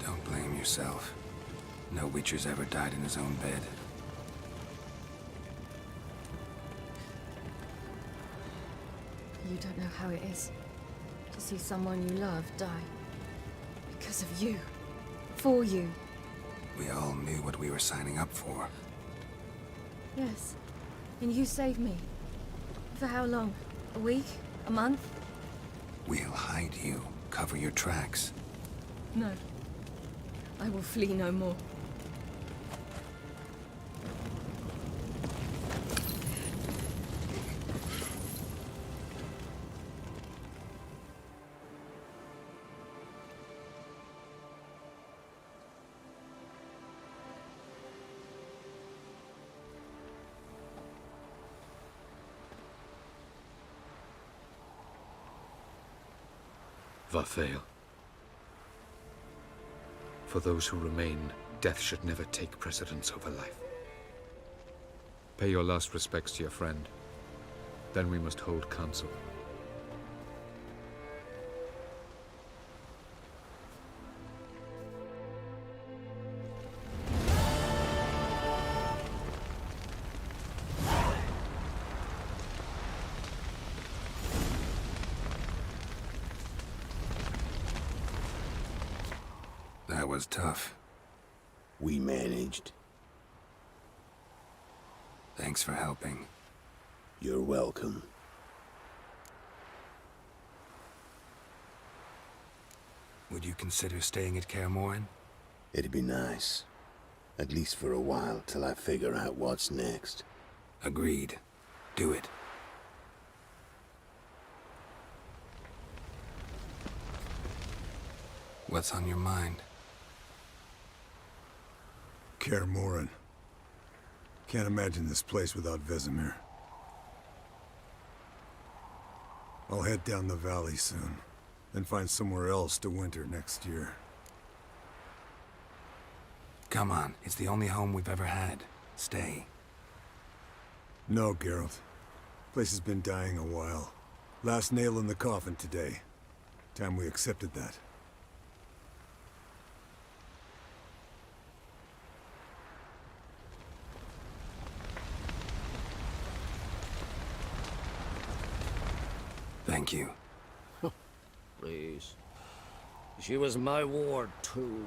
Don't blame yourself. No Witcher's ever died in his own bed. You don't know how it is to see someone you love die. Because of you. For you. We all knew what we were signing up for. Yes. And you saved me. For how long? A week? A month? We'll hide you. Cover your tracks. No. I will flee no more. Varthael. For those who remain, death should never take precedence over life. Pay your last respects to your friend. Then we must hold council. That was tough. We managed. Thanks for helping. You're welcome. Would you consider staying at Kaer Morhen? It'd be nice. At least for a while, till I figure out what's next. Agreed. Do it. What's on your mind? Kaer Morhen. Can't imagine this place without Vesemir. I'll head down the valley soon, then find somewhere else to winter next year. Come on, it's the only home we've ever had. Stay. No, Geralt. Place has been dying a while. Last nail in the coffin today. Time we accepted that. Thank you. Please. She was my ward, too.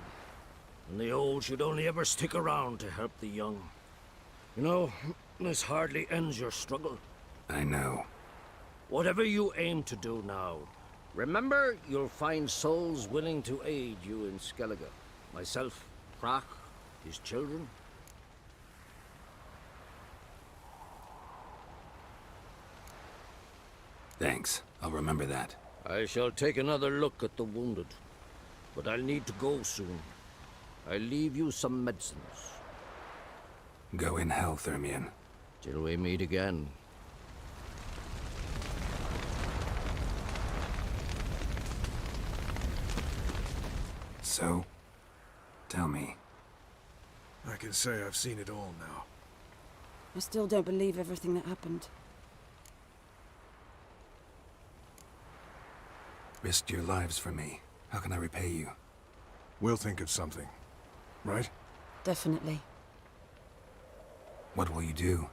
And the old should only ever stick around to help the young. You know, this hardly ends your struggle. I know. Whatever you aim to do now, remember you'll find souls willing to aid you in Skellige. Myself, Crach, his children. Thanks. I'll remember that. I shall take another look at the wounded. But I'll need to go soon. I'll leave you some medicines. Go in health, Ermion. Till we meet again. So, tell me. I can say I've seen it all now. I still don't believe everything that happened. Risked your lives for me. How can I repay you? We'll think of something, right? Definitely. What will you do?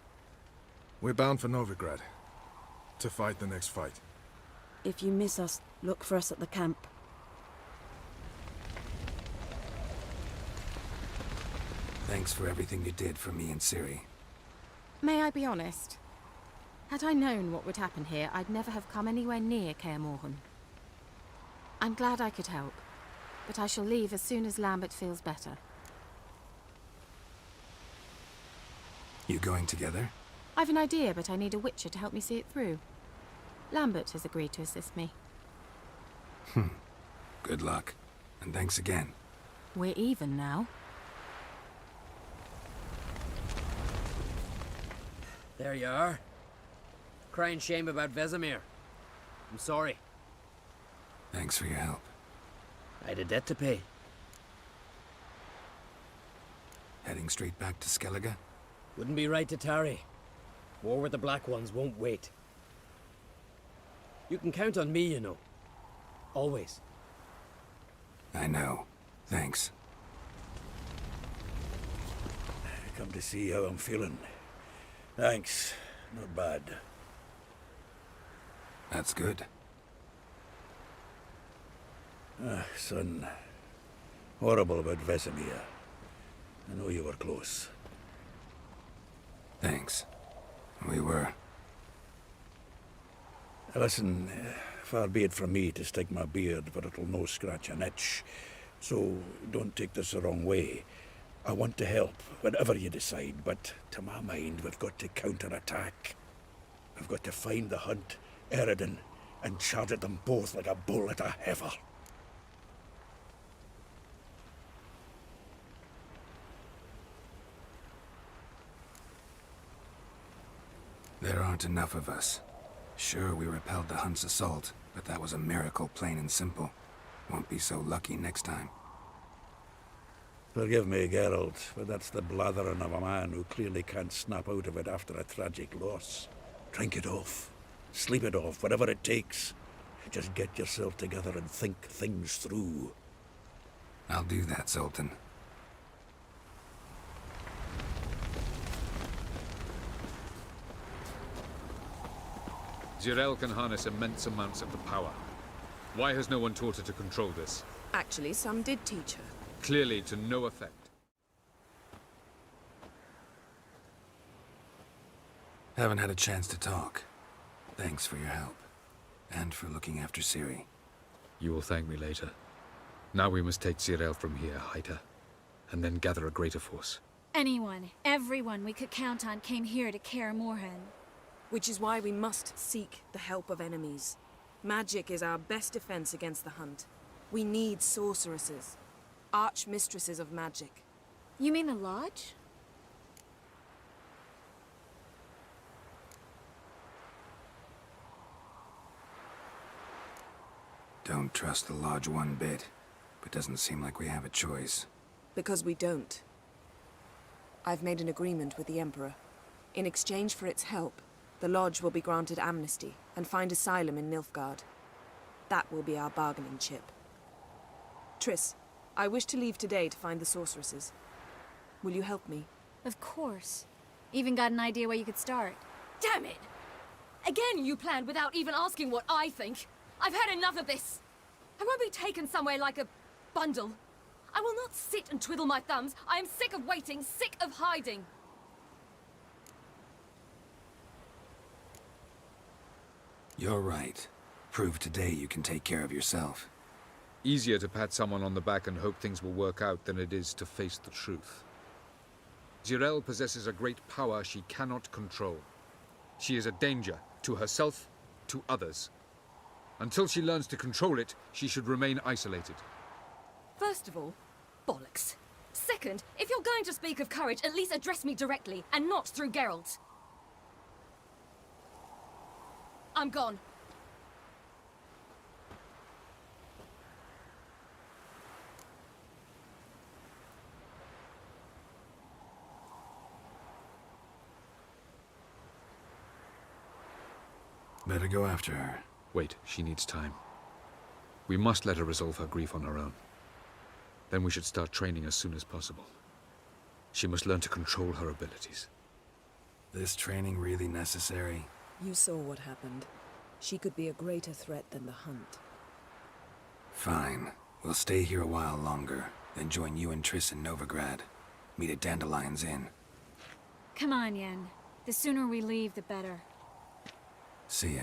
We're bound for Novigrad. To fight the next fight. If you miss us, look for us at the camp. Thanks for everything you did for me and Ciri. May I be honest? Had I known what would happen here, I'd never have come anywhere near Kaer Morhen. I'm glad I could help, but I shall leave as soon as Lambert feels better. You going together? I've an idea, but I need a Witcher to help me see it through. Lambert has agreed to assist me. Good luck, and thanks again. We're even now. There you are. Crying shame about Vesemir. I'm sorry. Thanks for your help. I had a debt to pay. Heading straight back to Skellige? Wouldn't be right to tarry. War with the Black Ones won't wait. You can count on me, you know. Always. I know. Thanks. Come to see how I'm feeling. Thanks. Not bad. That's good. Son. Horrible about Vesemir. I know you were close. Thanks. We were. Listen, far be it from me to stick my beard, but it'll no scratch an itch. So don't take this the wrong way. I want to help, whatever you decide, but to my mind, we've got to counterattack. We've got to find the Hunt, Eredin, and charge at them both like a bull at a heifer. There aren't enough of us. Sure, we repelled the Hunt's assault, but that was a miracle, plain and simple. Won't be so lucky next time. Forgive me, Geralt, but that's the blathering of a man who clearly can't snap out of it after a tragic loss. Drink it off. Sleep it off, whatever it takes. Just get yourself together and think things through. I'll do that, Zoltan. Zirel can harness immense amounts of the power. Why has no one taught her to control this? Actually, some did teach her. Clearly to no effect. Haven't had a chance to talk. Thanks for your help. And for looking after Ciri. You will thank me later. Now we must take Zirel from here, hide her, and then gather a greater force. Anyone, everyone we could count on came here to Kaer Morhen. Which is why we must seek the help of enemies. Magic is our best defense against the hunt. We need sorceresses, archmistresses of magic. You mean the Lodge? Don't trust the Lodge one bit, but doesn't seem like we have a choice. Because we don't. I've made an agreement with the Emperor. In exchange for its help, the Lodge will be granted amnesty and find asylum in Nilfgaard. That will be our bargaining chip. Triss, I wish to leave today to find the sorceresses. Will you help me? Of course. Even got an idea where you could start. Damn it! Again you planned without even asking what I think. I've had enough of this. I won't be taken somewhere like a bundle. I will not sit and twiddle my thumbs. I am sick of waiting, sick of hiding. You're right. Prove today you can take care of yourself. Easier to pat someone on the back and hope things will work out than it is to face the truth. Zirel possesses a great power she cannot control. She is a danger to herself, to others. Until she learns to control it, she should remain isolated. First of all, bollocks. Second, if you're going to speak of courage, at least address me directly, and not through Geralt. I'm gone. Better go after her. Wait, she needs time. We must let her resolve her grief on her own. Then we should start training as soon as possible. She must learn to control her abilities. This training really necessary? You saw what happened. She could be a greater threat than the hunt. Fine. We'll stay here a while longer, then join you and Triss in Novigrad. Meet at Dandelion's Inn. Come on, Yen. The sooner we leave, the better. See ya.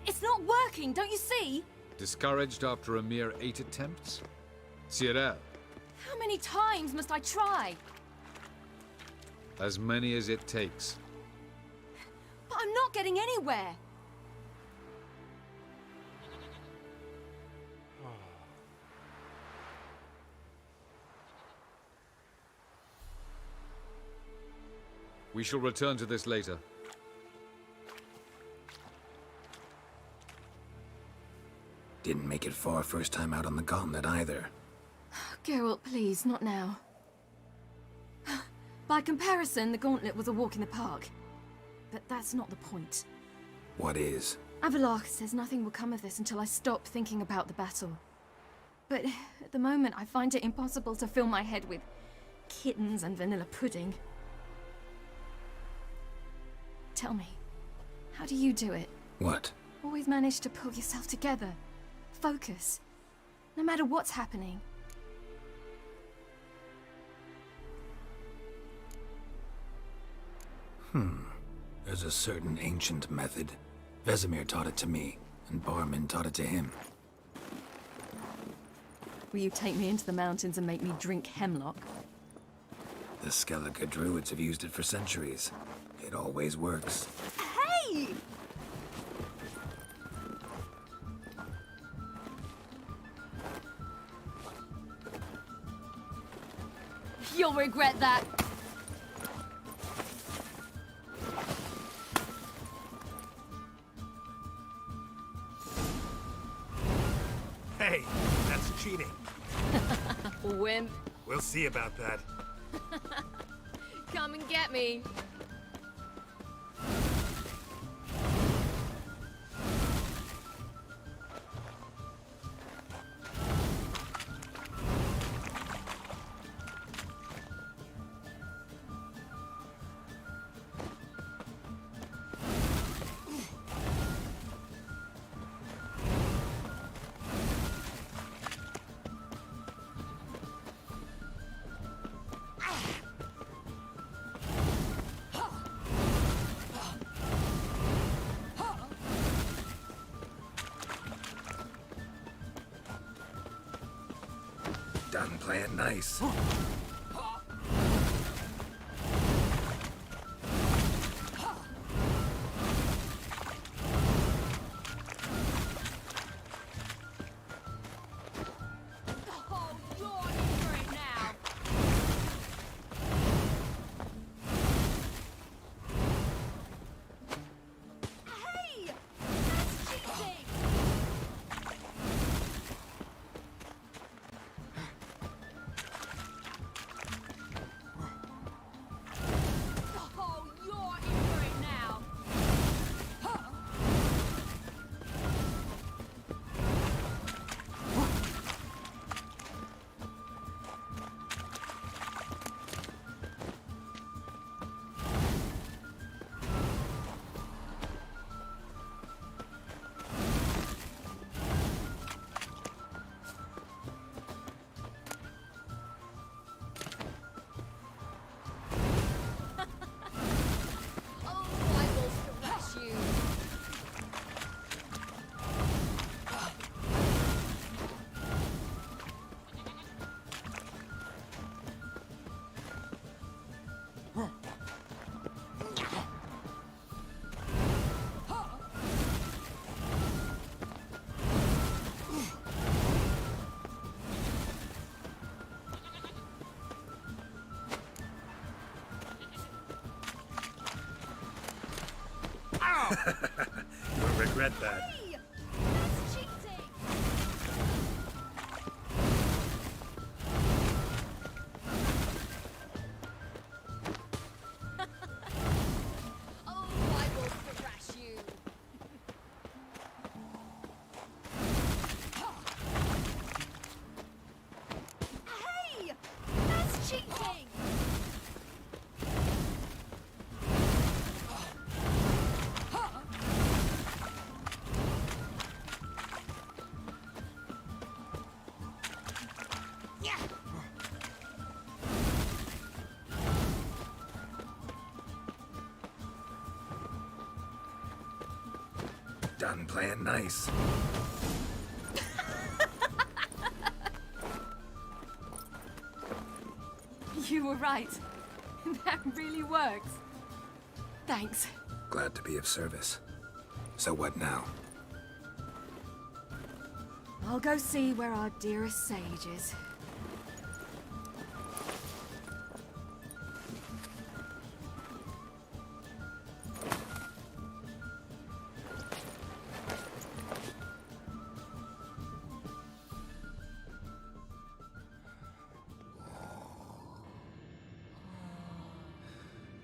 It's not working, don't you see? Discouraged after a mere 8 attempts? Zirel, How many times must I try? as many as it takes. But I'm not getting anywhere. We shall return to this later. Didn't make it far first time out on the gauntlet either. Geralt, please, not now. By comparison, the gauntlet was a walk in the park. But that's not the point. What is? Avallac'h says nothing will come of this until I stop thinking about the battle. But at the moment, I find it impossible to fill my head with kittens and vanilla pudding. Tell me, how do you do it? What? Always manage to pull yourself together. Focus. No matter what's happening. There's a certain ancient method. Vesemir taught it to me, and Barman taught it to him. Will you take me into the mountains and make me drink hemlock? The Skellige druids have used it for centuries. It always works. Hey! You'll regret that. Hey, that's cheating. Wimp. We'll see about that. Come and get me. Done playing nice. You'll regret that. Done playing nice. You were right. That really works. Thanks. Glad to be of service. So what now? I'll go see where our dearest sage is.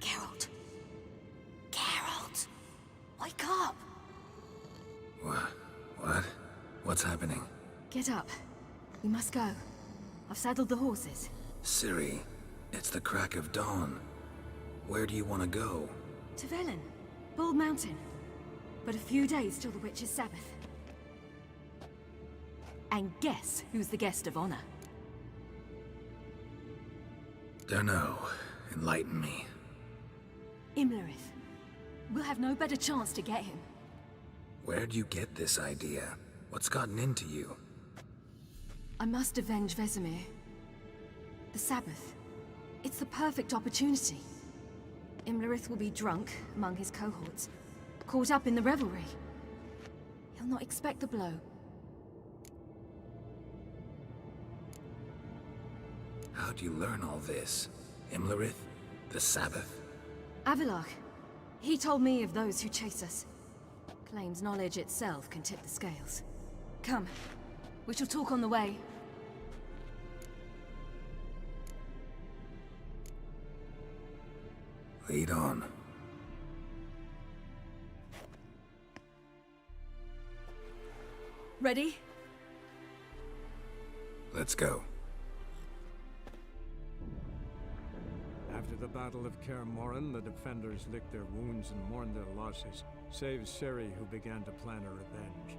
Geralt. Geralt. Wake up. What? What's happening? Get up. We must go. I've saddled the horses. Ciri, it's the crack of dawn. Where do you want to go? To Velen. Bald Mountain. But a few days till the Witch's Sabbath. And guess who's the guest of honor? Dunno. Enlighten me. Imlerith. We'll have no better chance to get him. Where'd you get this idea? What's gotten into you? I must avenge Vesemir. The Sabbath. It's the perfect opportunity. Imlerith will be drunk among his cohorts, caught up in the revelry. He'll not expect the blow. How'd you learn all this? Imlerith? The Sabbath? Avalok. He told me of those who chase us. Claims knowledge itself can tip the scales. Come. We shall talk on the way. Lead on. Ready? Let's go. After the Battle of Kaer Morhen, the defenders licked their wounds and mourned their losses, save Ciri, who began to plan a revenge.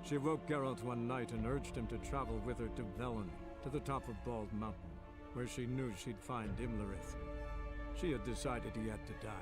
She woke Geralt one night and urged him to travel with her to Velen, to the top of Bald Mountain, where she knew she'd find Imlerith. She had decided he had to die.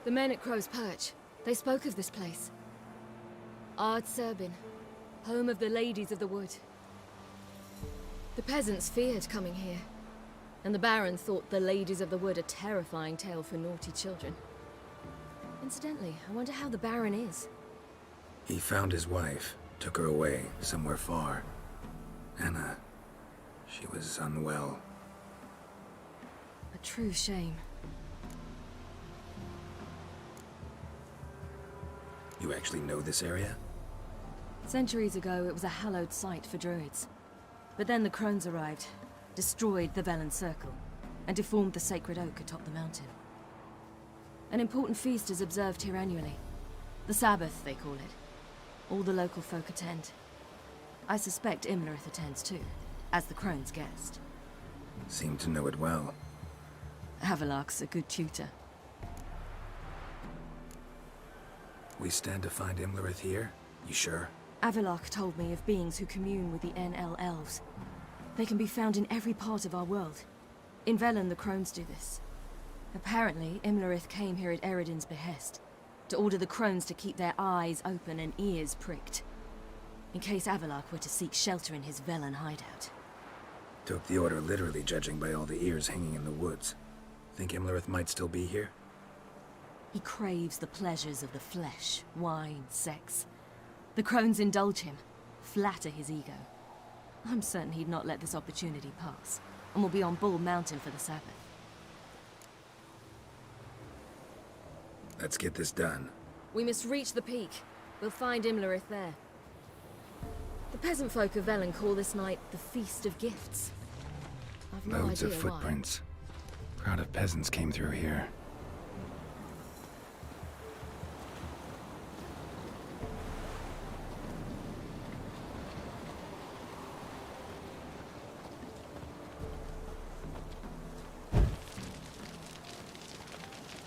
The men at Crow's Perch, they spoke of this place. Ard Serbin, home of the Ladies of the Wood. The peasants feared coming here, and the Baron thought the Ladies of the Wood a terrifying tale for naughty children. Incidentally, I wonder how the Baron is. He found his wife, took her away, somewhere far. Anna, she was unwell. A true shame. You actually know this area? Centuries ago, it was a hallowed site for druids. But then the crones arrived, destroyed the Velen Circle, and deformed the sacred oak atop the mountain. An important feast is observed here annually. The Sabbath, they call it. All the local folk attend. I suspect Imlerith attends too, as the crone's guest. Seem to know it well. Havelock's a good tutor. We stand to find Imlerith here? You sure? Avalok told me of beings who commune with the NL elves. They can be found in every part of our world. In Velen, the crones do this. Apparently, Imlerith came here at Eredin's behest, to order the crones to keep their eyes open and ears pricked, in case Avalok were to seek shelter in his Velen hideout. Took the order literally, judging by all the ears hanging in the woods. Think Imlerith might still be here? He craves the pleasures of the flesh, wine, sex. The crones indulge him, flatter his ego. I'm certain he'd not let this opportunity pass, and will be on Bull Mountain for the Sabbath. Let's get this done. We must reach the peak. We'll find Imlerith there. The peasant folk of Velen call this night the Feast of Gifts. I've no Loads idea of footprints. Crowd of peasants came through here.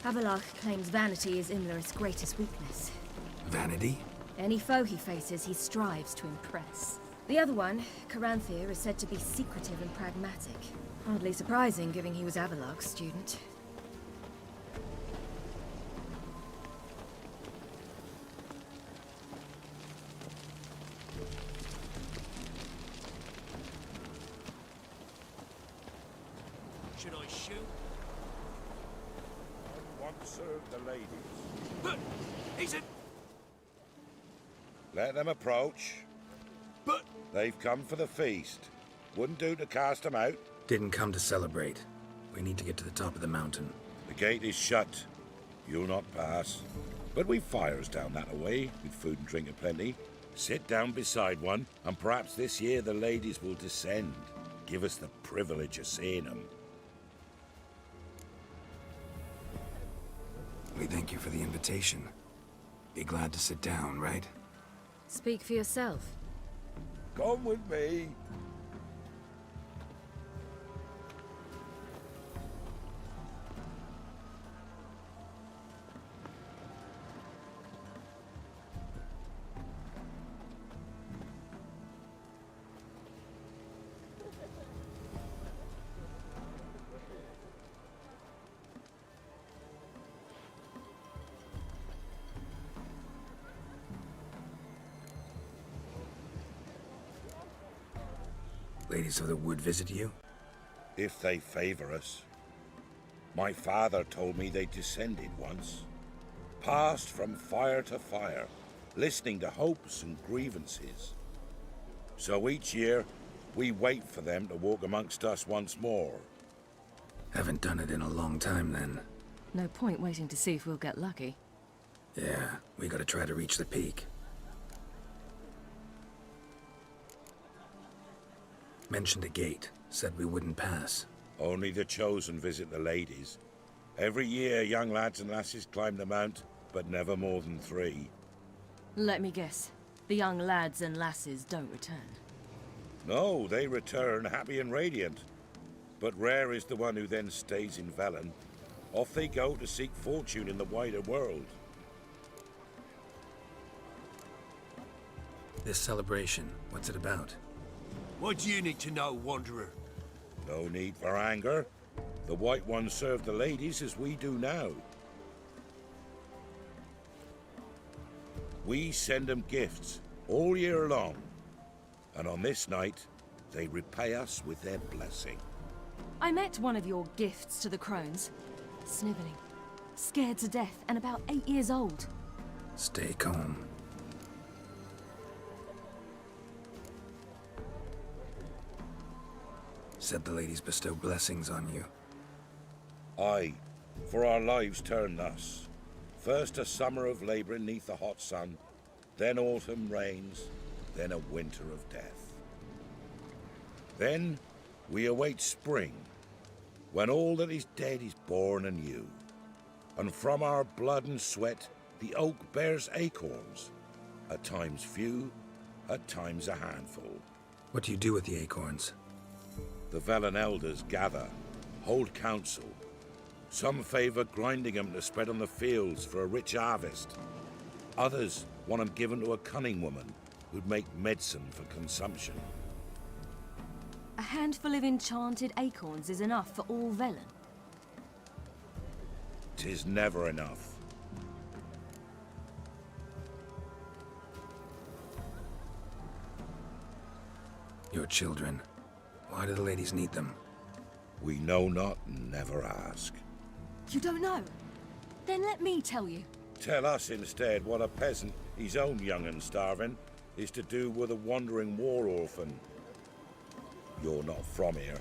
Havelock claims vanity is Imlerith's greatest weakness. Vanity? Any foe he faces, he strives to impress. The other one, Caranthir, is said to be secretive and pragmatic. Hardly surprising, given he was Avalok's student. Should I shoot? Once served the ladies. But he's a... Let them approach. But... They've come for the feast. Wouldn't do to cast them out. Didn't come to celebrate. We need to get to the top of the mountain. The gate is shut. You'll not pass. But we've fires down that way, with food and drink aplenty. Sit down beside one, and perhaps this year the ladies will descend. Give us the privilege of seeing them. We thank you for the invitation. Be glad to sit down, right? Speak for yourself. Come with me. Ladies of the Wood visit you? If they favor us. My father told me they descended once. Passed from fire to fire, listening to hopes and grievances. So each year, we wait for them to walk amongst us once more. Haven't done it in a long time, then. No point waiting to see if we'll get lucky. Yeah, we gotta try to reach the peak. Mentioned a gate. Said we wouldn't pass. Only the chosen visit the ladies. Every year, young lads and lasses climb the mount, but never more than 3. Let me guess. The young lads and lasses don't return. No, they return happy and radiant. But rare is the one who then stays in Velen. Off they go to seek fortune in the wider world. This celebration, what's it about? What do you need to know, Wanderer? No need for anger. The White Ones serve the ladies as we do now. We send them gifts all year long. And on this night, they repay us with their blessing. I met one of your gifts to the crones. Sniveling, scared to death, and about 8 years old. Stay calm. Said the ladies bestow blessings on you. Aye, for our lives turn thus. First a summer of labouring neath the hot sun, then autumn rains, then a winter of death. Then we await spring, when all that is dead is born anew. And from our blood and sweat the oak bears acorns, at times few, at times a handful. What do you do with the acorns? The Velen elders gather, hold council. Some favour grinding them to spread on the fields for a rich harvest. Others want them given to a cunning woman who'd make medicine for consumption. A handful of enchanted acorns is enough for all Velen. 'Tis never enough. Your children. Why do the ladies need them? We know not and never ask. You don't know? Then let me tell you. Tell us instead what a peasant, his own young and starving, is to do with a wandering war orphan. You're not from here.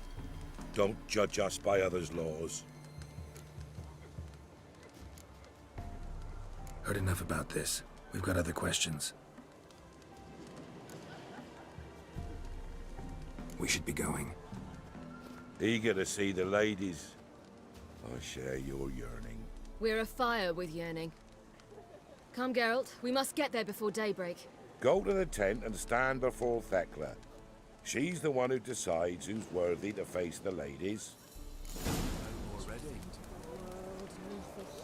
Don't judge us by others' laws. Heard enough about this. We've got other questions. We should be going. Eager to see the ladies. I share your yearning. We're afire with yearning. Come, Geralt. We must get there before daybreak. Go to the tent and stand before Thekla. She's the one who decides who's worthy to face the ladies.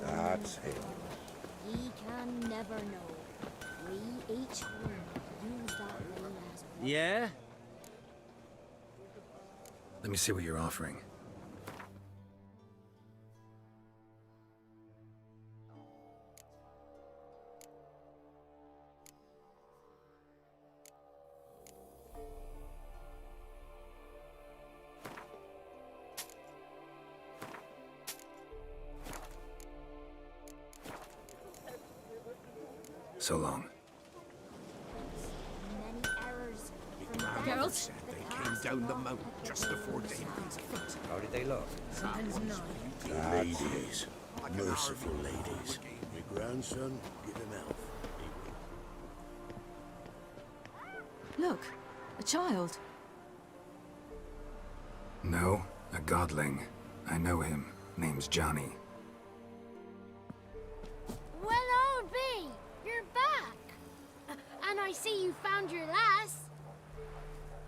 That's him. He can never know. We each use that name as one. Yeah? Let me see what you're offering. So long. Many errors from Geralt? They came down the mountain just before daybreak. How did they look? Ladies. Merciful ladies. Your grandson, get him out. Look, a child. No, a godling. I know him. Name's Johnny. Well, old B, you're back. And I see you found your lass.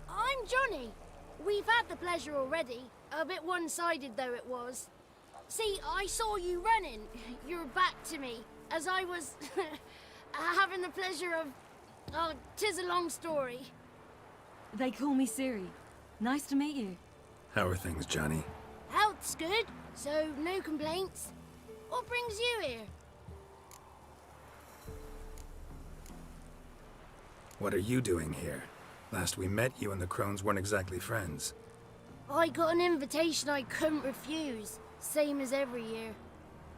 I'm Johnny. We've had the pleasure already. A bit one-sided though it was. See, I saw you running. Your back to me, as I was having the pleasure of... Oh, 'tis a long story. They call me Ciri. Nice to meet you. How are things, Johnny? Health's good, so no complaints. What brings you here? What are you doing here? Last we met, you and the crones weren't exactly friends. I got an invitation I couldn't refuse, same as every year.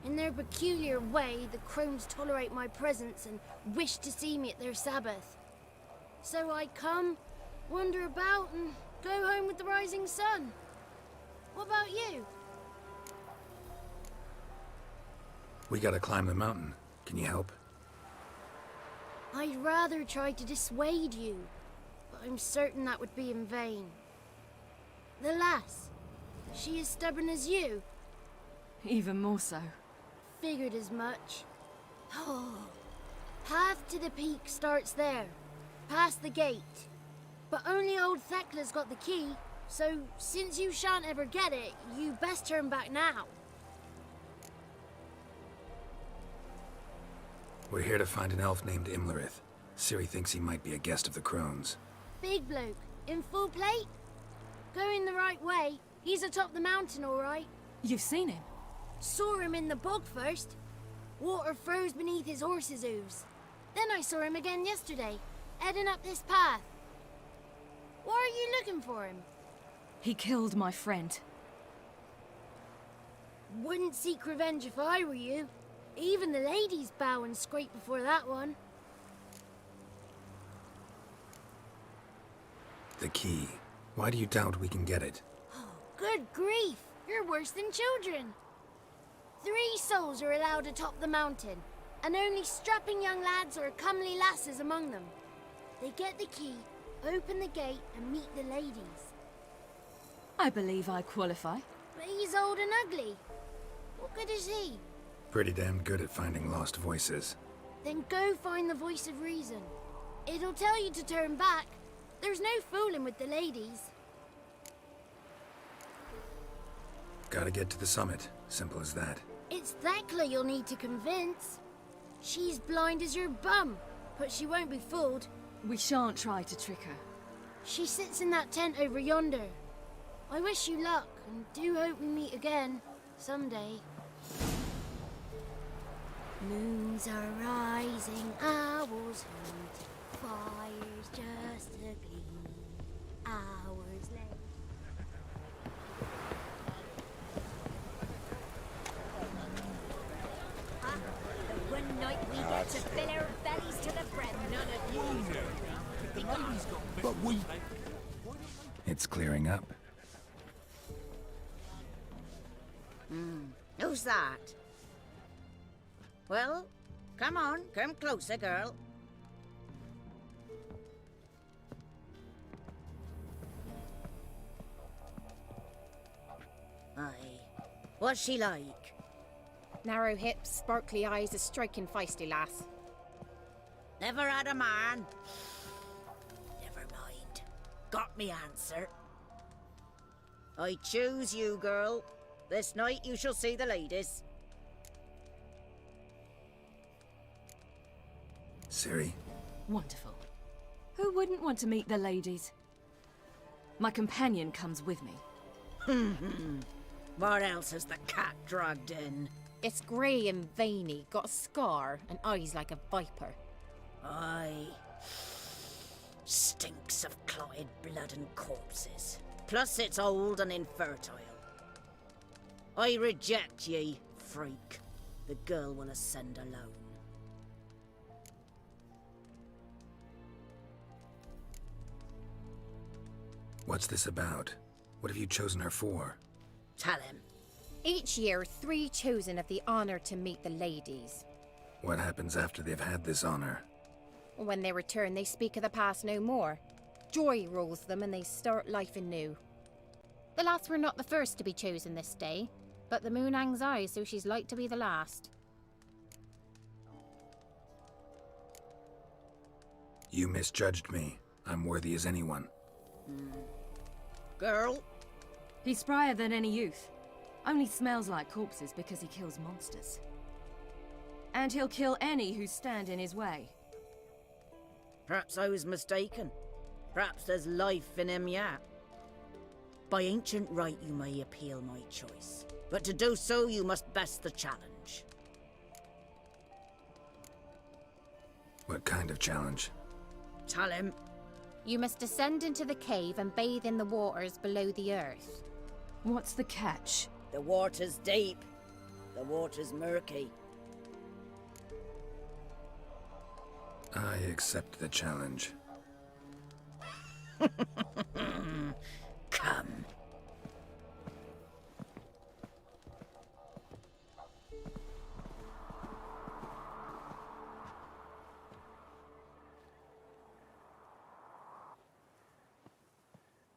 In their peculiar way, the crones tolerate my presence and wish to see me at their Sabbath. So I come, wander about, and go home with the rising sun. What about you? We gotta climb the mountain. Can you help? I'd rather try to dissuade you, but I'm certain that would be in vain. The lass, she as stubborn as you? Even more so. Figured as much. Oh, path to the peak starts there, past the gate. But only old Thekla's got the key, so since you shan't ever get it, you best turn back now. We're here to find an elf named Imlerith. Ciri thinks he might be a guest of the crones. Big bloke, in full plate? Going the right way. He's atop the mountain, all right. You've seen him? Saw him in the bog first. Water froze beneath his horse's hooves. Then I saw him again yesterday, heading up this path. Why are you looking for him? He killed my friend. Wouldn't seek revenge if I were you. Even the ladies bow and scrape before that one. The key. Why do you doubt we can get it? Good grief! You're worse than children. 3 souls are allowed atop the mountain, and only strapping young lads or comely lasses among them. They get the key, open the gate, and meet the ladies. I believe I qualify. But he's old and ugly. What good is he? Pretty damn good at finding lost voices. Then go find the voice of reason. It'll tell you to turn back. There's no fooling with the ladies. Gotta get to the summit. Simple as that. It's Thekla you'll need to convince. She's blind as your bum, but she won't be fooled. We shan't try to trick her. She sits in that tent over yonder. I wish you luck, and do hope we meet again, someday. Moons are rising, owls hunt, fires just a gleam, hours late. The one night we get to fill our bellies to the brim, none of you. But we... It's clearing up. Who's that? Well, come on, come closer, girl. Aye. What's she like? Narrow hips, sparkly eyes, a striking feisty lass. Never had a man. Never mind. Got me answer. I choose you, girl. This night you shall see the ladies. Ciri? Wonderful. Who wouldn't want to meet the ladies? My companion comes with me. What else has the cat dragged in? It's grey and veiny, got a scar, and eyes like a viper. Aye. Stinks of clotted blood and corpses. Plus it's old and infertile. I reject ye, freak. The girl will ascend alone. What's this about? What have you chosen her for? Tell him. Each year, 3 chosen have the honour to meet the ladies. What happens after they've had this honor? When they return, they speak of the past no more. Joy rules them and they start life anew. The lass were not the first to be chosen this day, but the moon hangs high, so she's like to be the last. You misjudged me. I'm worthy as anyone. Girl? He's sprier than any youth. Only smells like corpses because he kills monsters. And he'll kill any who stand in his way. Perhaps I was mistaken. Perhaps there's life in him yet. By ancient right you may appeal my choice. But to do so you must best the challenge. What kind of challenge? Tell him. You must descend into the cave and bathe in the waters below the earth. What's the catch? The water's deep. The water's murky. I accept the challenge. Come.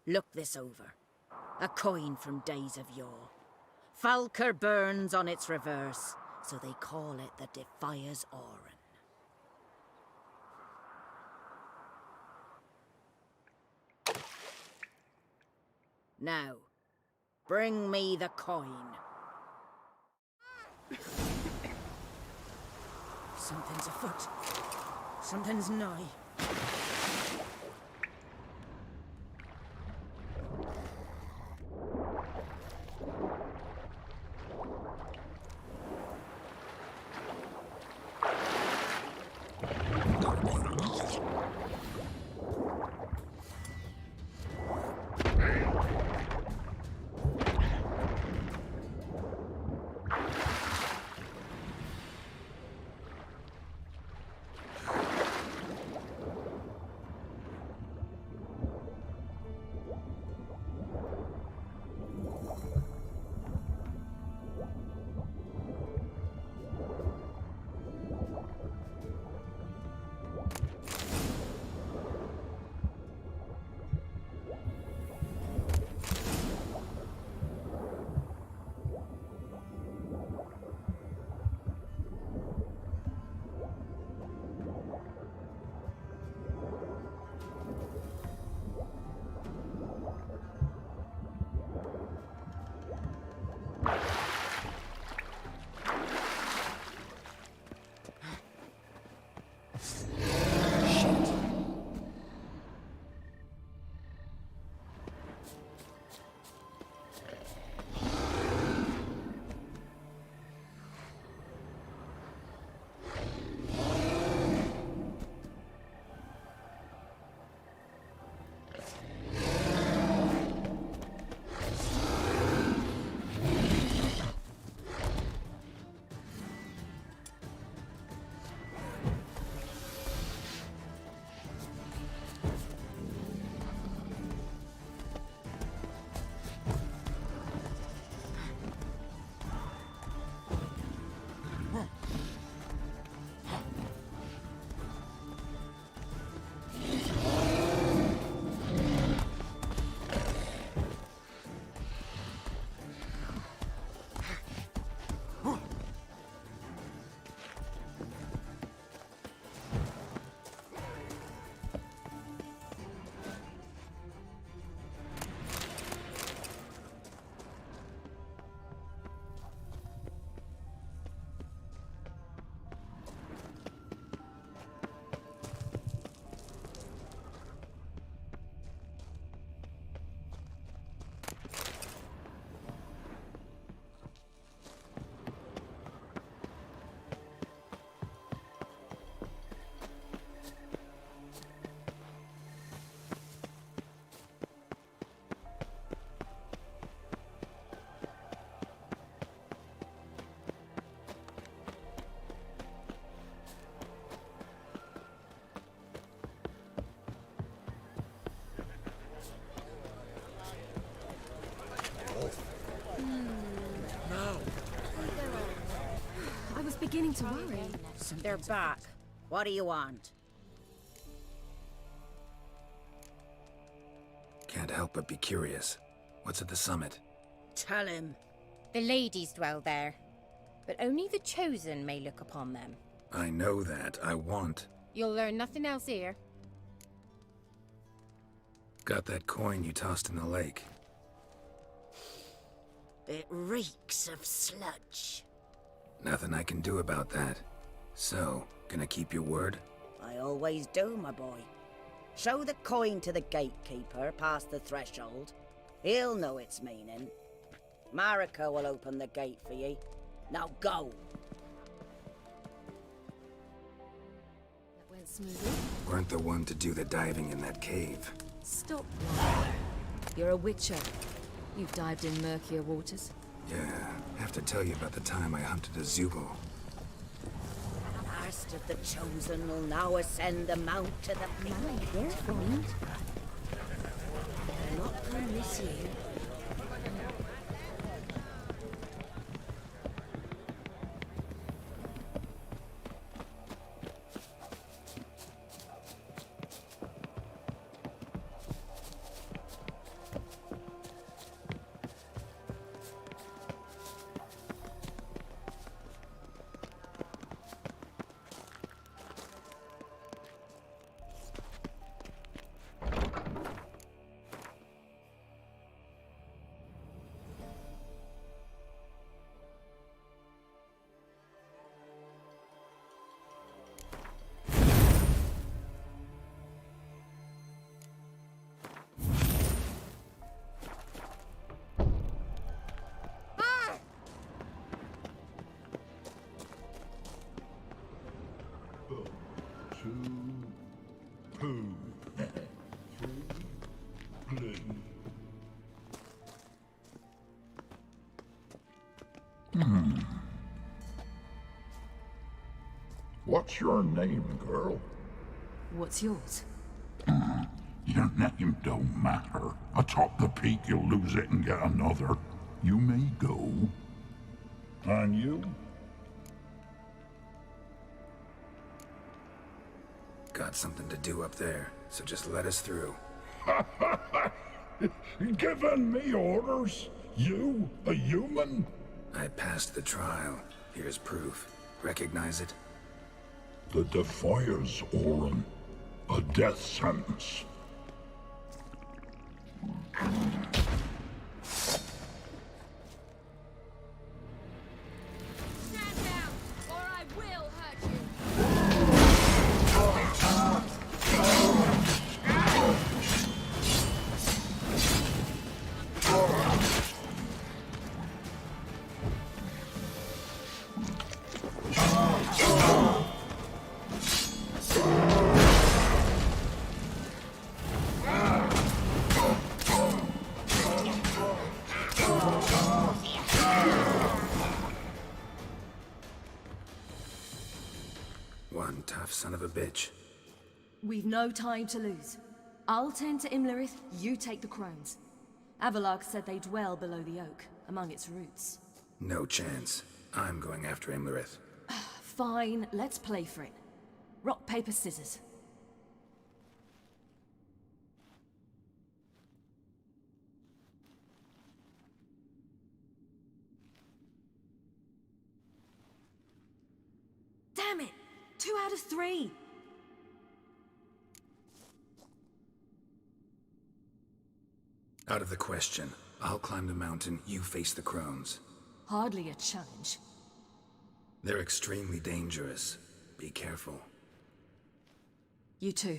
Look this over. A coin from days of yore. Falker burns on its reverse, so they call it the Defier's Oran. Now, bring me the coin. Something's afoot. Something's nigh. beginning to worry. They're back. What do you want? Can't help but be curious. What's at the summit? Tell him. The ladies dwell there, but only the chosen may look upon them. I know that. I want. You'll learn nothing else here. Got that coin you tossed in the lake. It reeks of sludge. Nothing I can do about that. So, gonna keep your word? I always do, my boy. Show the coin to the gatekeeper past the threshold. He'll know its meaning. Marika will open the gate for ye. Now go! That went smoothly. Weren't the one to do the diving in that cave. Stop. You're a witcher. You've dived in murkier waters. Yeah, have to tell you about the time I hunted a Zugel. Last of the chosen will now ascend the mount to the peak. They're formed. They're not going this year. What's your name, girl? What's yours? Your name don't matter. Atop the peak, you'll lose it and get another. You may go. And you? Got something to do up there, so just let us through. Giving me orders? You, a human? I passed the trial. Here's proof. Recognize it? The Defier's Orin. A death sentence. Stand down, or I will hurt you. One tough son of a bitch. We've no time to lose. I'll tend to Imlerith, you take the crones. Avalok said they dwell below the oak, among its roots. No chance. I'm going after Imlerith. Fine, let's play for it. Rock, paper, scissors. Damn it! 2 out of 3! Out of the question. I'll climb the mountain, you face the crones. Hardly a challenge. They're extremely dangerous. Be careful. You too.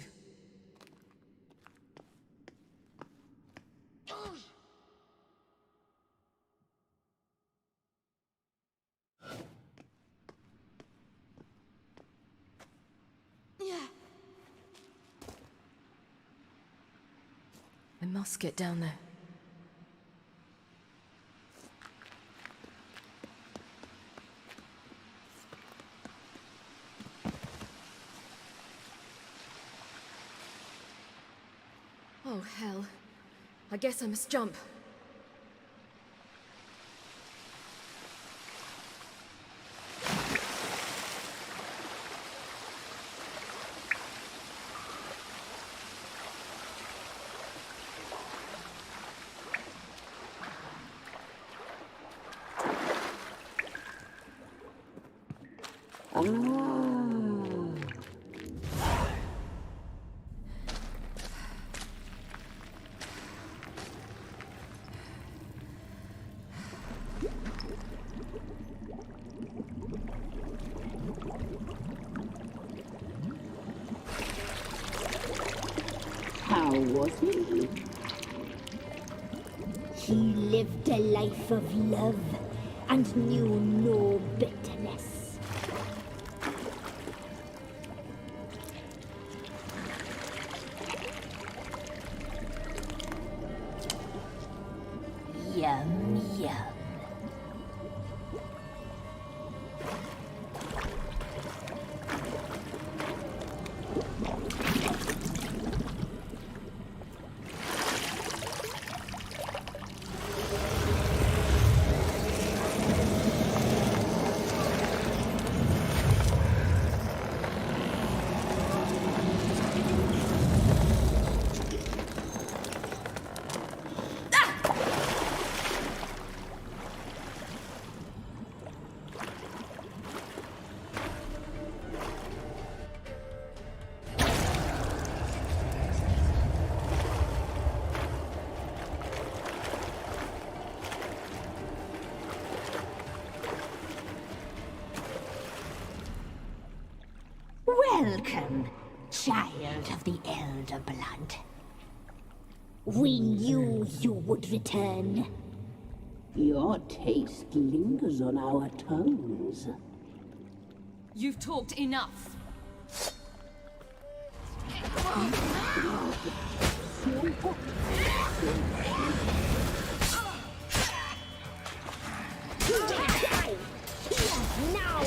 I must get down there. Oh, hell. I guess I must jump. was he? He lived a life of love and knew no bitterness. Yum, yum. Welcome, child of the Elder Blood. We knew you would return. Your taste lingers on our tongues. You've talked enough. Now!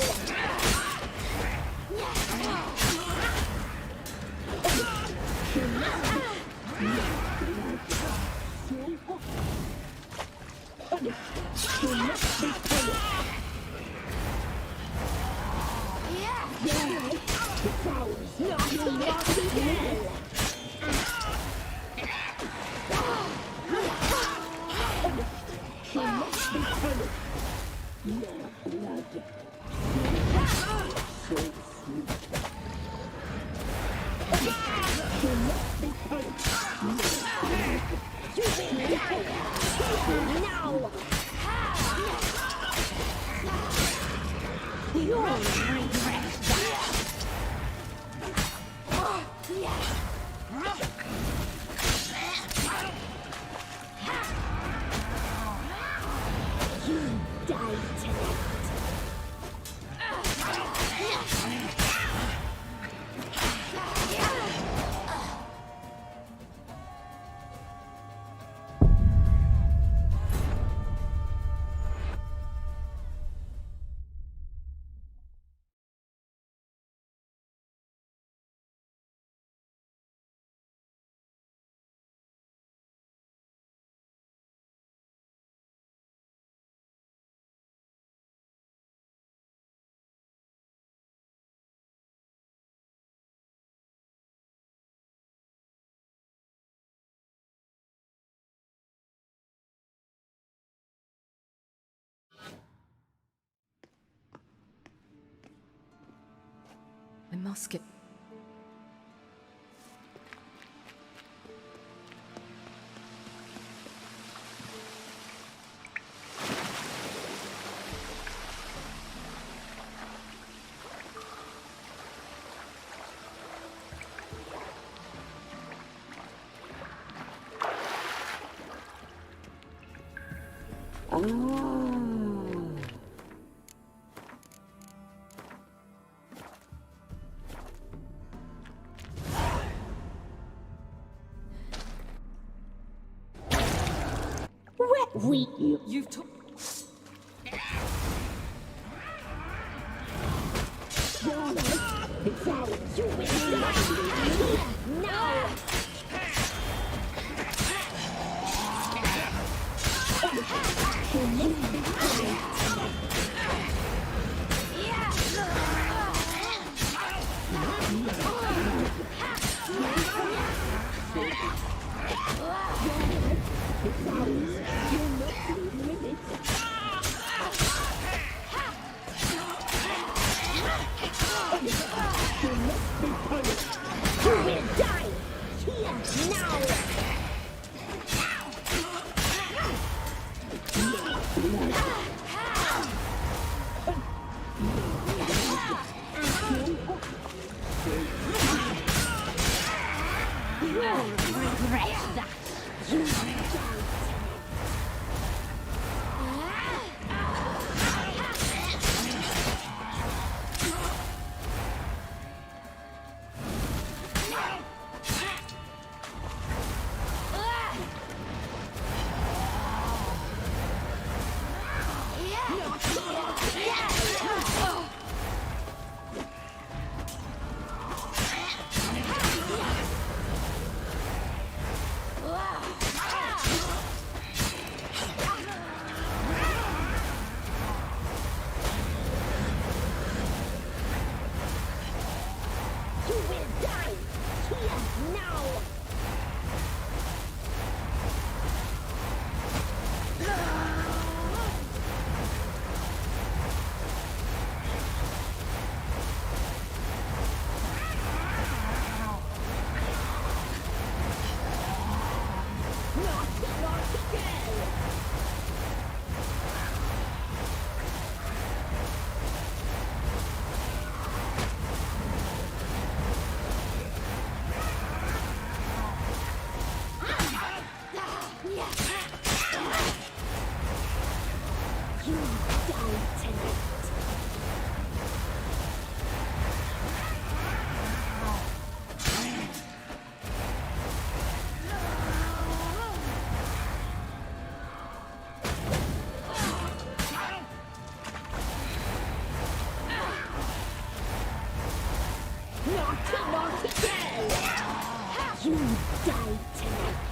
I must get... You've took... It's ours. You will die. Now! You will die! Naughty, naughty girl! You die tonight!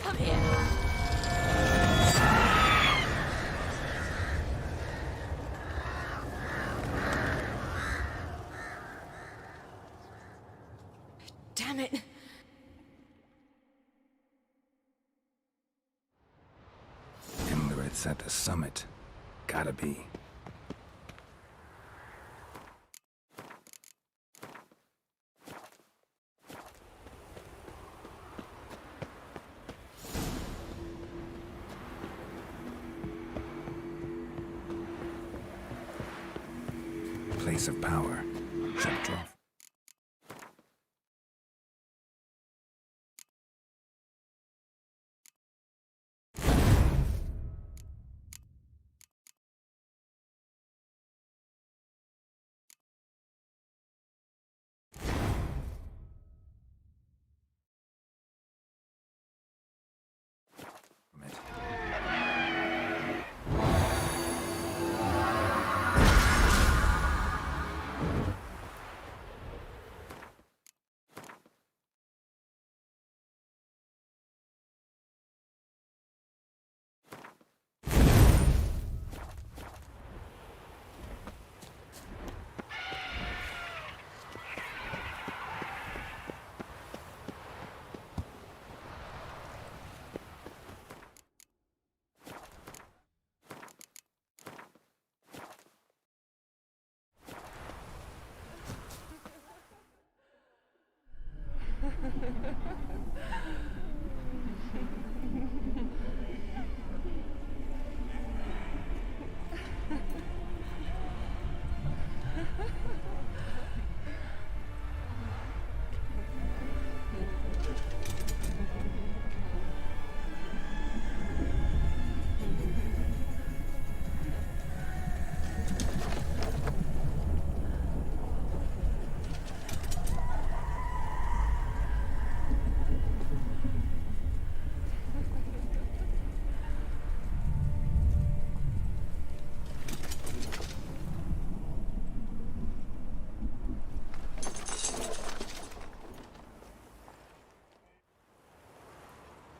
Come here. Damn it. Imlerith's at the summit. Gotta be. Place of power. Checked off.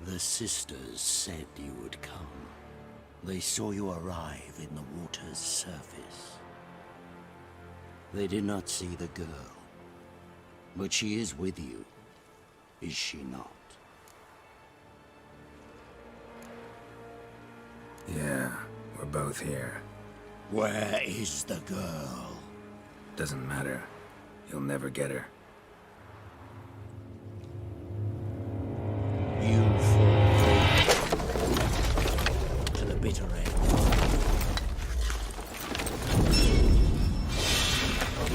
The sisters said you would come. They saw you arrive in the water's surface. They did not see the girl. But she is with you, is she not? Yeah, we're both here. Where is the girl? Doesn't matter. You'll never get her. You fall to the bitter end.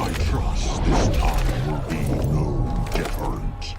I trust this time will be no different.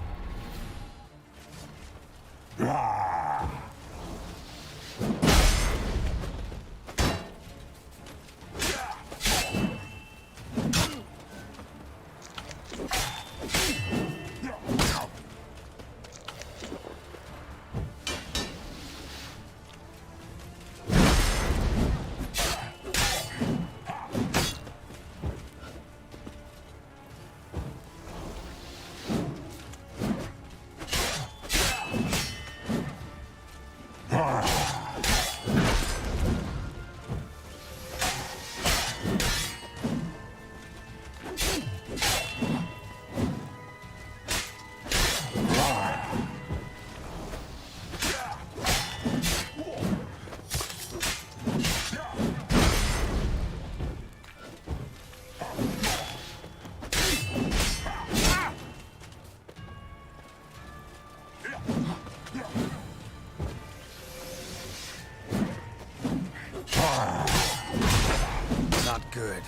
Good.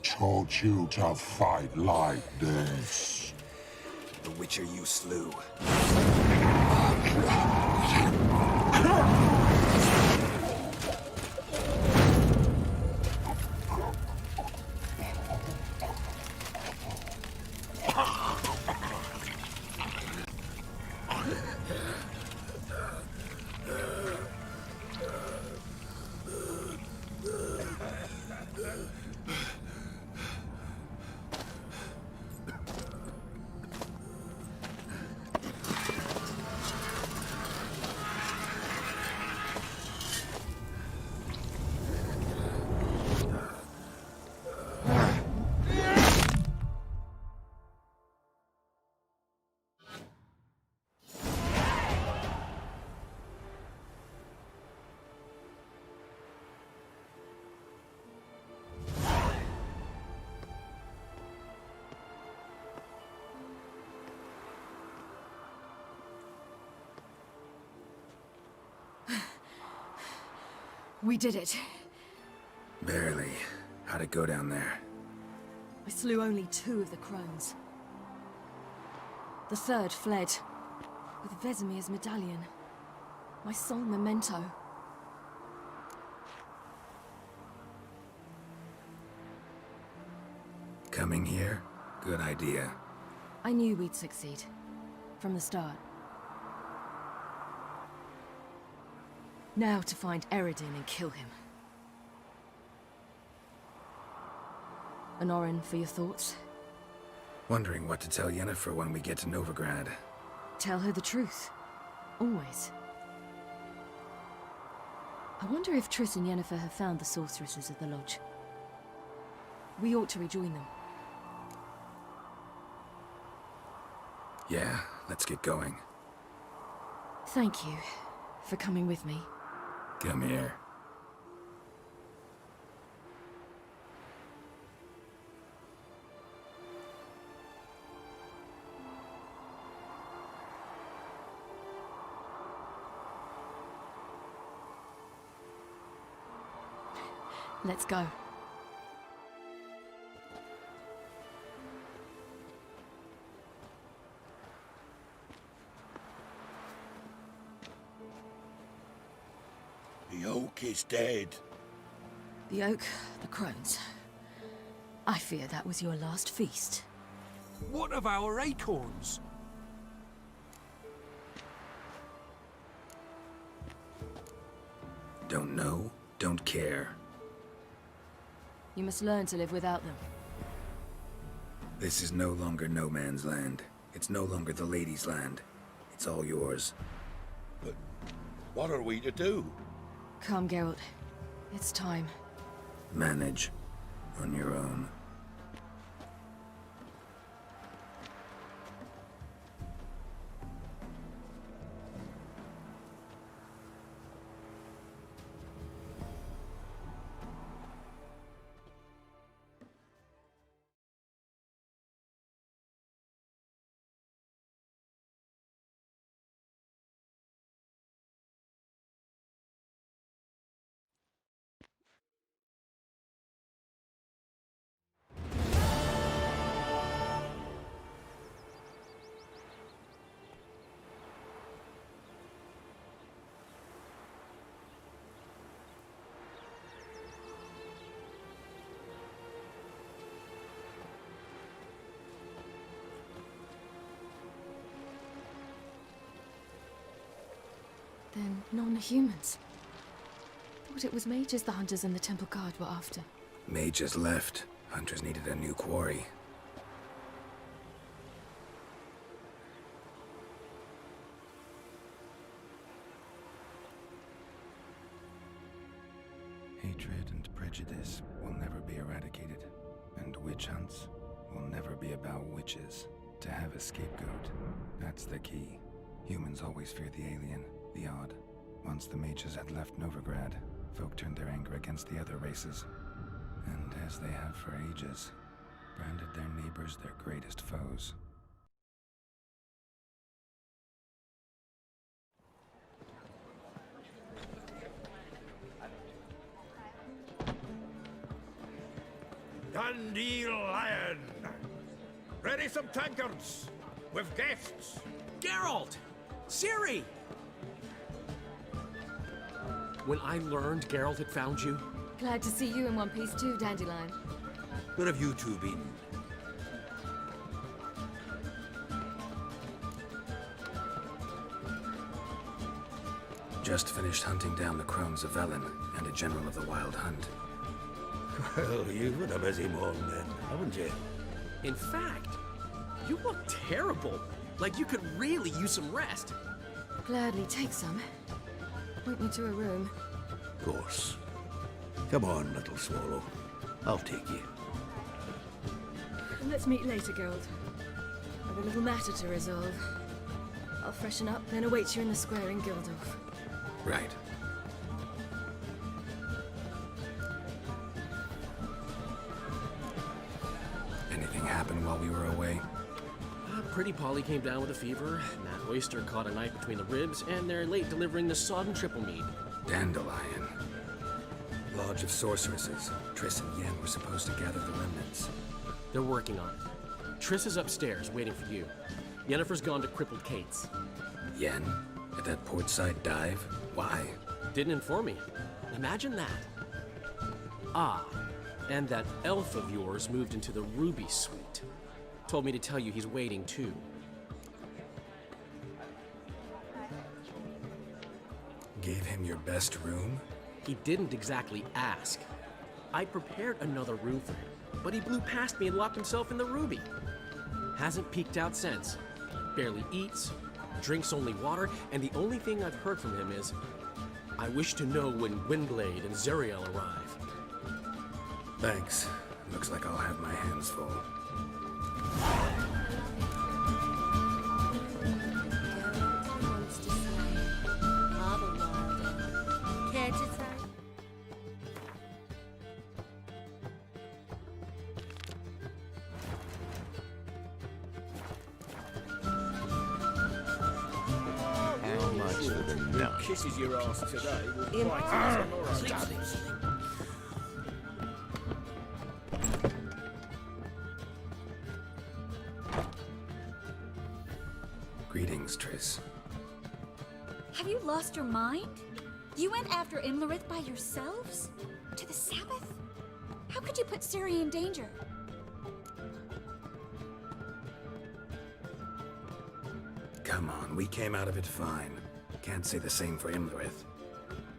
Taught you to fight like this? The Witcher you slew. We did it. Barely. How'd it go down there? I slew only 2 of the crones. The third fled, with Vesemir's medallion. My sole memento. Coming here? Good idea. I knew we'd succeed. From the start. Now to find Eredin and kill him. Honorin, for your thoughts? Wondering what to tell Yennefer when we get to Novigrad. Tell her the truth. Always. I wonder if Triss and Yennefer have found the sorceresses at the lodge. We ought to rejoin them. Yeah, let's get going. Thank you for coming with me. Come here. Let's go. The oak is dead. The oak, the crones. I fear that was your last feast. What of our acorns? Don't know, don't care. You must learn to live without them. This is no longer no man's land. It's no longer the lady's land. It's all yours. But what are we to do? Come, Geralt. It's time. Manage on your own. Then non-humans. Thought it was mages the hunters and the temple guard were after. Mages left. Hunters needed a new quarry. Hatred and prejudice will never be eradicated, and witch hunts will never be about witches. To have a scapegoat, that's the key. Humans always fear the alien, the odd. Once the mages had left Novigrad, folk turned their anger against the other races. And as they have for ages, branded their neighbors their greatest foes. Dundee Lion! Ready some tankards! With guests! Geralt! Ciri! When I learned Geralt had found you... Glad to see you in one piece too, Dandelion. Where have you two been? Just finished hunting down the crones of Velen and a general of the Wild Hunt. Well, you've been a busy morning then, haven't you? In fact, you look terrible. Like you could really use some rest. Gladly take some. Point me to a room. Of course. Come on, little swallow. I'll take you. Let's meet later, Geralt. I've a little matter to resolve. I'll freshen up, then await you in the square in Gildorf. Right. Anything happen while we were away? Pretty Polly came down with a fever, Matt Oyster caught a knife between the ribs, and they're late delivering the sodden triple mead. Dandelion. Lodge of Sorceresses. Triss and Yen were supposed to gather the remnants. They're working on it. Triss is upstairs, waiting for you. Yennefer's gone to Crippled Kate's. Yen? At that portside dive? Why? Didn't inform me. Imagine that. Ah, and that elf of yours moved into the Ruby Suite. Told me to tell you he's waiting too. Gave him your best room? He didn't exactly ask. I prepared another room for him, but he blew past me and locked himself in the Ruby. Hasn't peeked out since. Barely eats, drinks only water, and the only thing I've heard from him is, I wish to know when Gwynblade and Zeriel arrive. Thanks. Looks like I'll have my hands full. Care to say? How much for the nut? Kisses your ass today will In- fight Greetings, Triss. Have you lost your mind? You went after Imlerith by yourselves? To the Sabbath? How could you put Ciri in danger? Come on, we came out of it fine. Can't say the same for Imlerith.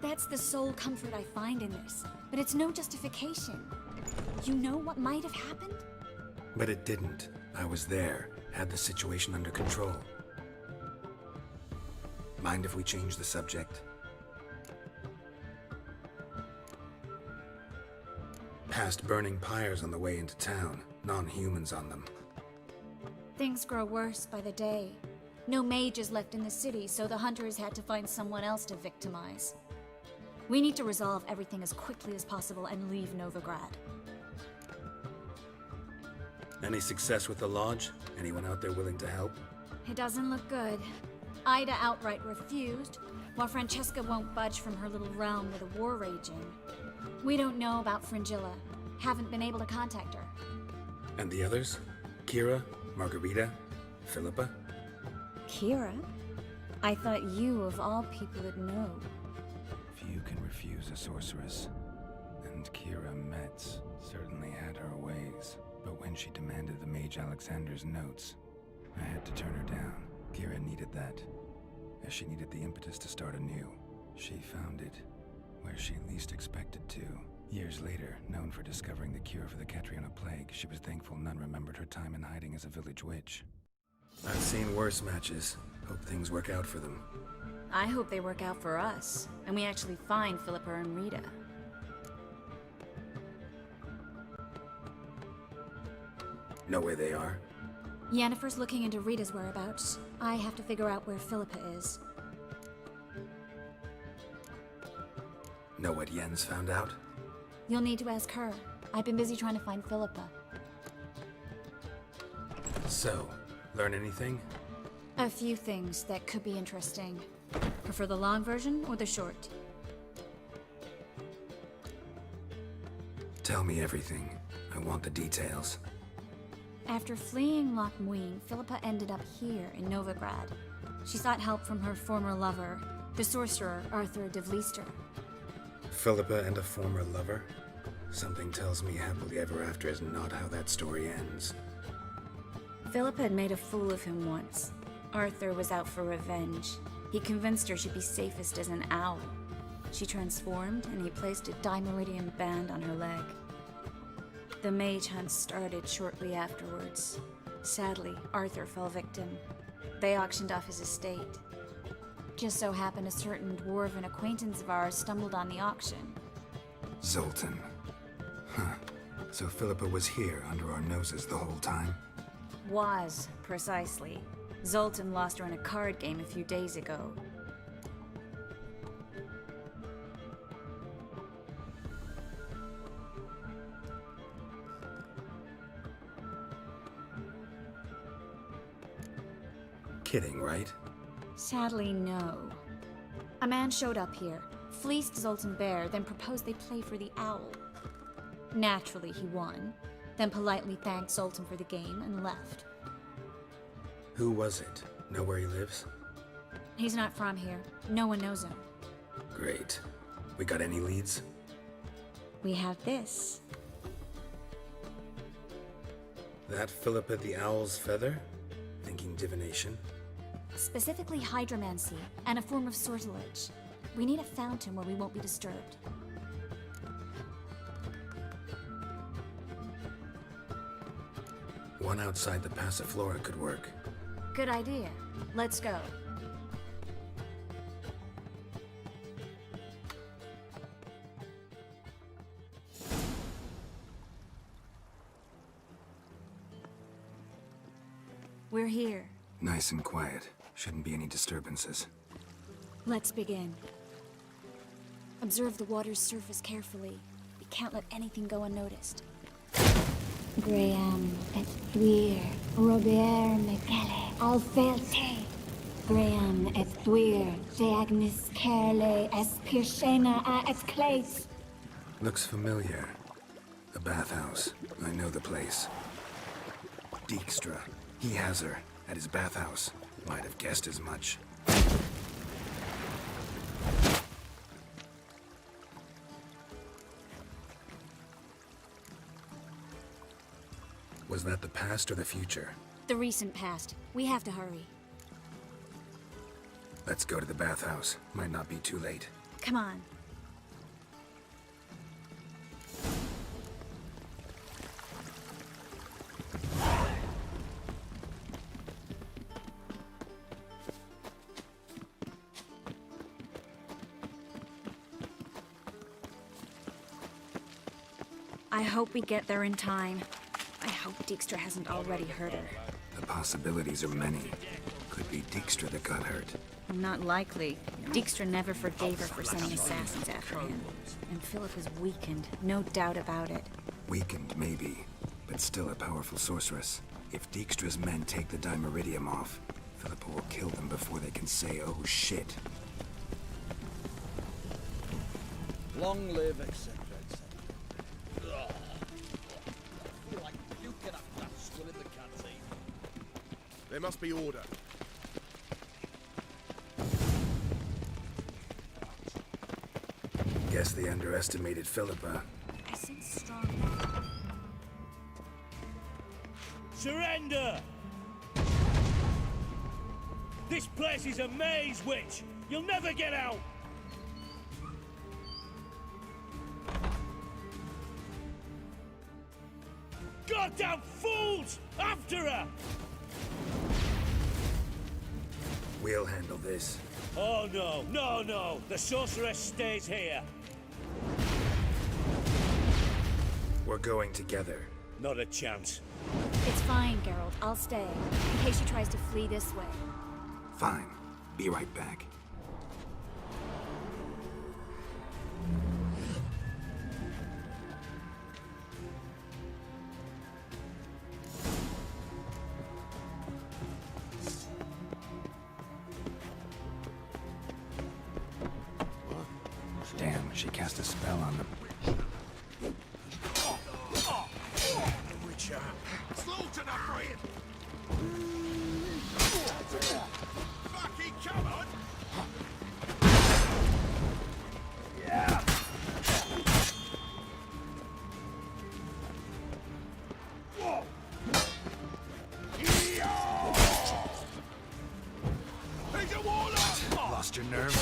That's the sole comfort I find in this, but it's no justification. You know what might have happened? But it didn't. I was there, had the situation under control. Mind if we change the subject? Past burning pyres on the way into town, non-humans on them. Things grow worse by the day. No mages left in the city, so the hunters had to find someone else to victimize. We need to resolve everything as quickly as possible and leave Novigrad. Any success with the lodge? Anyone out there willing to help? It doesn't look good. Ida outright refused, while Francesca won't budge from her little realm with a war raging. We don't know about Fringilla. Haven't been able to contact her. And the others? Kira? Margarita? Philippa? Kira? I thought you, of all people, would know. Few can refuse a sorceress. And Kira Metz certainly had her ways. But when she demanded the Mage Alexander's notes, I had to turn her down. Kira needed that, as she needed the impetus to start anew. She found it where she least expected to. Years later, known for discovering the cure for the Catriona plague, she was thankful none remembered her time in hiding as a village witch. I've seen worse matches. Hope things work out for them. I hope they work out for us, and we actually find Philippa and Rita. Know where they are? Yennefer's looking into Rita's whereabouts. I have to figure out where Philippa is. Know what Yen's found out? You'll need to ask her. I've been busy trying to find Philippa. So, learn anything? A few things that could be interesting. Prefer the long version or the short? Tell me everything. I want the details. After fleeing Loch Muin, Philippa ended up here in Novigrad. She sought help from her former lover, the sorcerer Arthur de Vlister. Philippa and a former lover? Something tells me happily ever after is not how that story ends. Philippa had made a fool of him once. Arthur was out for revenge. He convinced her she'd be safest as an owl. She transformed, and he placed a Dimeridian band on her leg. The mage hunt started shortly afterwards. Sadly, Arthur fell victim. They auctioned off his estate. Just so happened a certain dwarven acquaintance of ours stumbled on the auction. Zoltan. Huh. So Philippa was here under our noses the whole time? Was, precisely. Zoltan lost her in a card game a few days ago. Kidding, right? Sadly, no. A man showed up here, fleeced Zoltan bare, then proposed they play for the owl. Naturally, he won, then politely thanked Zoltan for the game and left. Who was it? Know where he lives? He's not from here. No one knows him. Great. We got any leads? We have this. That Philippa the Owl's feather? Thinking divination? Specifically hydromancy, and a form of sortilege. We need a fountain where we won't be disturbed. One outside the Passiflora could work. Good idea. Let's go. We're here. Nice and quiet. Shouldn't be any disturbances. Let's begin. Observe the water's surface carefully. We can't let anything go unnoticed. Graham et thuir, Robert Mekele, Alfelte. Graham et thuir, Deagnis Kerle, es Pirshena a es Clace. Looks familiar. The bathhouse. I know the place. Dijkstra. He has her. At his bathhouse. Might have guessed as much. Was that the past or the future? The recent past. We have to hurry. Let's go to the bathhouse. Might not be too late. Come on. I hope we get there in time. I hope Dijkstra hasn't already hurt her. The possibilities are many. Could be Dijkstra that got hurt. Not likely. Dijkstra never forgave her for sending assassins after him. And Philip is weakened, no doubt about it. Weakened, maybe, but still a powerful sorceress. If Dijkstra's men take the Dimeridium off, Philippa will kill them before they can say, oh shit. Long live, etc., etc. Ugh. I feel like puking up that still in the canteen. There must be order. Guess they underestimated Philippa. I sense strong. Surrender! This place is a maze, witch! You'll never get out! Goddamn fools! After her! We'll handle this. Oh no, no, no! The sorceress stays here! We're going together. Not a chance. It's fine, Geralt. I'll stay, in case she tries to flee this way. Fine. Be right back. Damn, she cast a spell on the... Witcher. Slaughter the friend! Fucking come on! Yeah! Whoa! He's a warlock! Lost your nerve?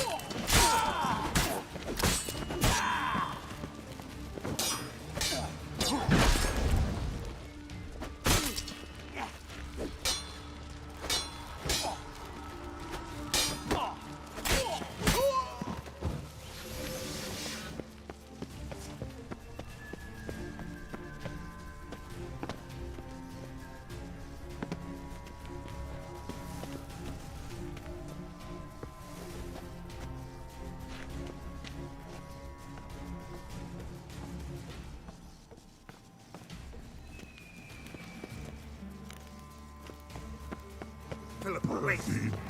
Philippa, wait!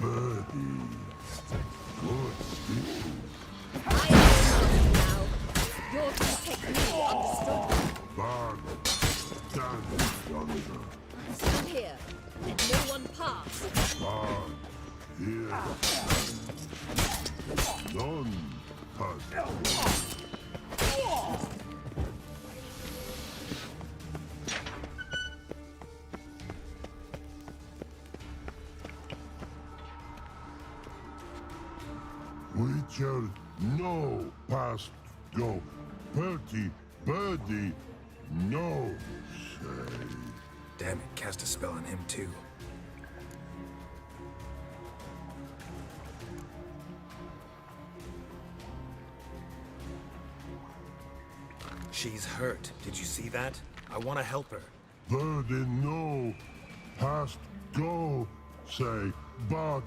Birdie. Good still. I am now. You're to take me, understood? Bad. Stand yonder. Stand here. Let no one pass. Bad. Here. None pass. Witcher, no past go. Bertie, birdie, no say. Damn it, cast a spell on him too. She's hurt. Did you see that? I want to help her. Birdie, no past go say, but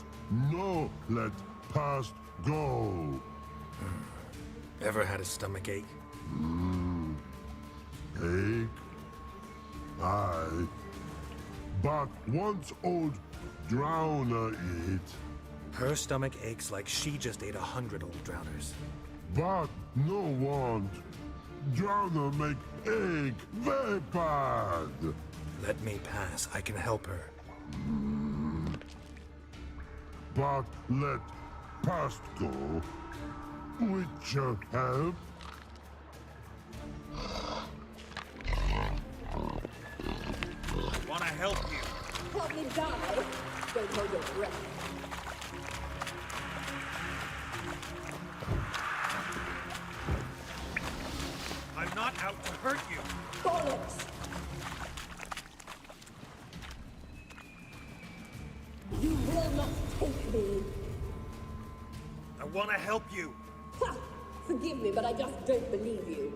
no let past go. Ever had a stomach ache? Ache? Aye. But once old drowner eat. Her stomach aches like she just ate 100 old drowners. But no want. Drowner make ache very bad. Let me pass. I can help her. But let past go. Witcher help. Want to help you? Help me die. Don't hold your breath. I'm not out to hurt you. Bollocks! You will not take me. I want to help you. Ha! Forgive me, but I just don't believe you.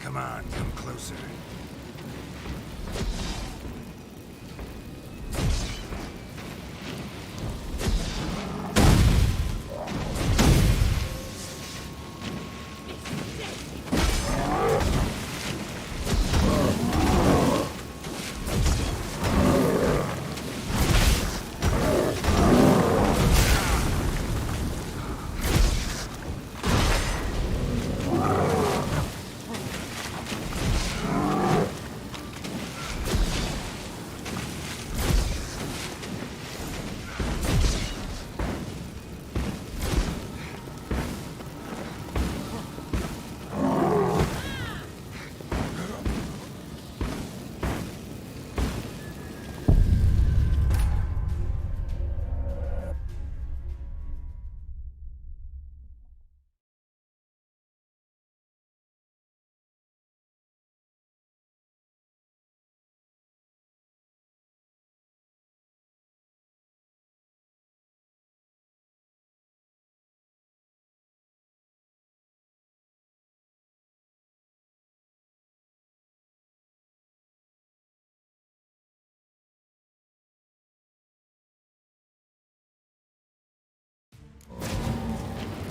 Come on, come closer.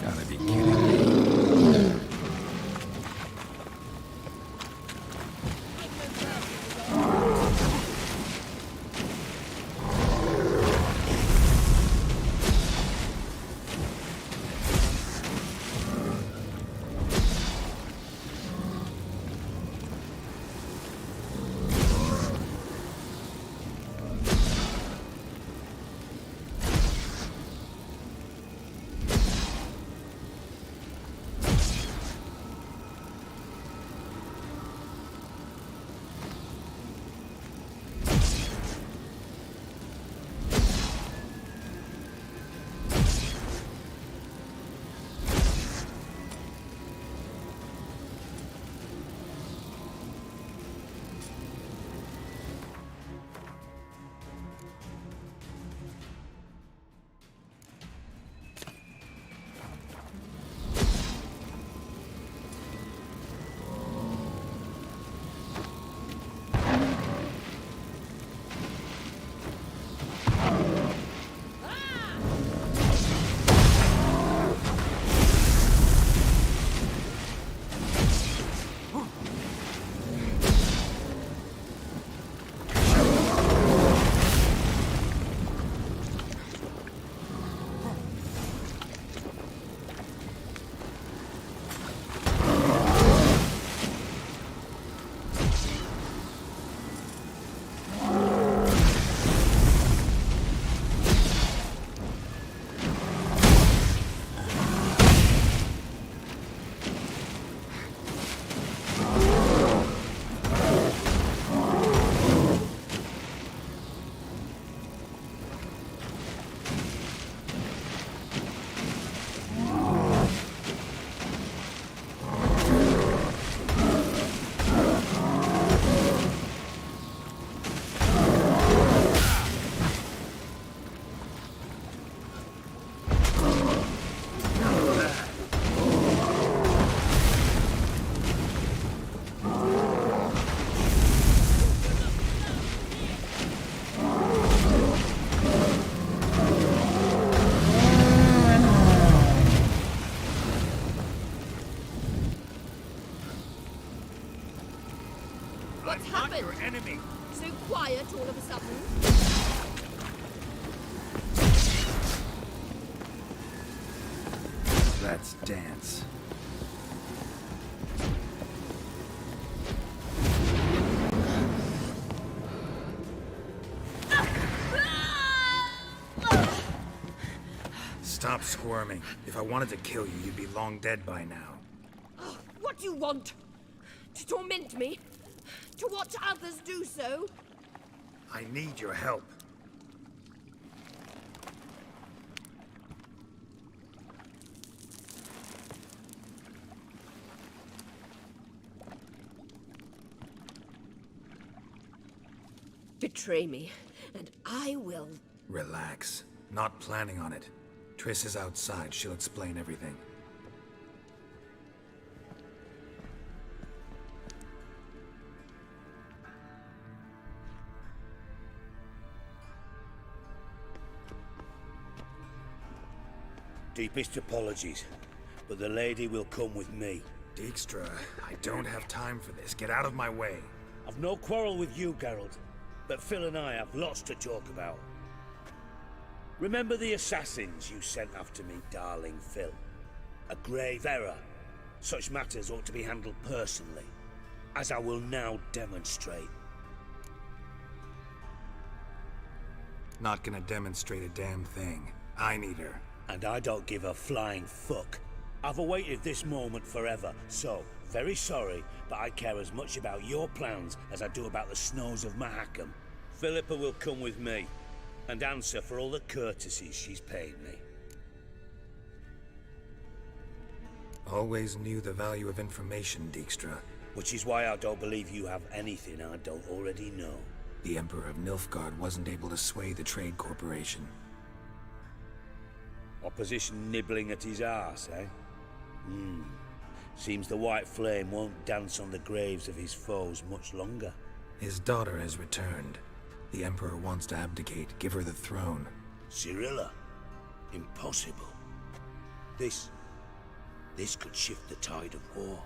Gotta be kidding me. What's happened? Your enemy. So quiet all of a sudden. Let's dance. Stop squirming. If I wanted to kill you, you'd be long dead by now. Oh, what do you want? To torment me? To watch others do so? I need your help. Betray me, and I will... Relax. Not planning on it. Triss is outside. She'll explain everything. Deepest apologies, but the lady will come with me. Dijkstra, I don't have time for this. Get out of my way. I've no quarrel with you, Geralt, but Phil and I have lots to talk about. Remember the assassins you sent after me, darling Phil? A grave error. Such matters ought to be handled personally, as I will now demonstrate. Not gonna demonstrate a damn thing. I need her. And I don't give a flying fuck. I've awaited this moment forever, so, very sorry, but I care as much about your plans as I do about the snows of Mahakam. Philippa will come with me, and answer for all the courtesies she's paid me. Always knew the value of information, Dijkstra. Which is why I don't believe you have anything I don't already know. The Emperor of Nilfgaard wasn't able to sway the Trade Corporation. Opposition nibbling at his arse, eh? Seems the White Flame won't dance on the graves of his foes much longer. His daughter has returned. The Emperor wants to abdicate, give her the throne. Cirilla? Impossible. This could shift the tide of war.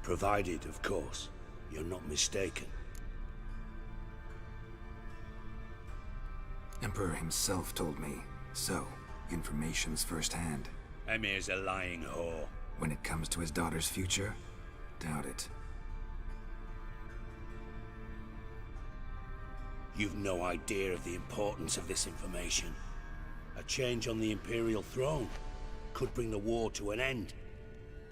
Provided, of course, you're not mistaken. Emperor himself told me. So, information's firsthand. Emir's a lying whore. When it comes to his daughter's future, doubt it. You've no idea of the importance of this information. A change on the Imperial throne could bring the war to an end.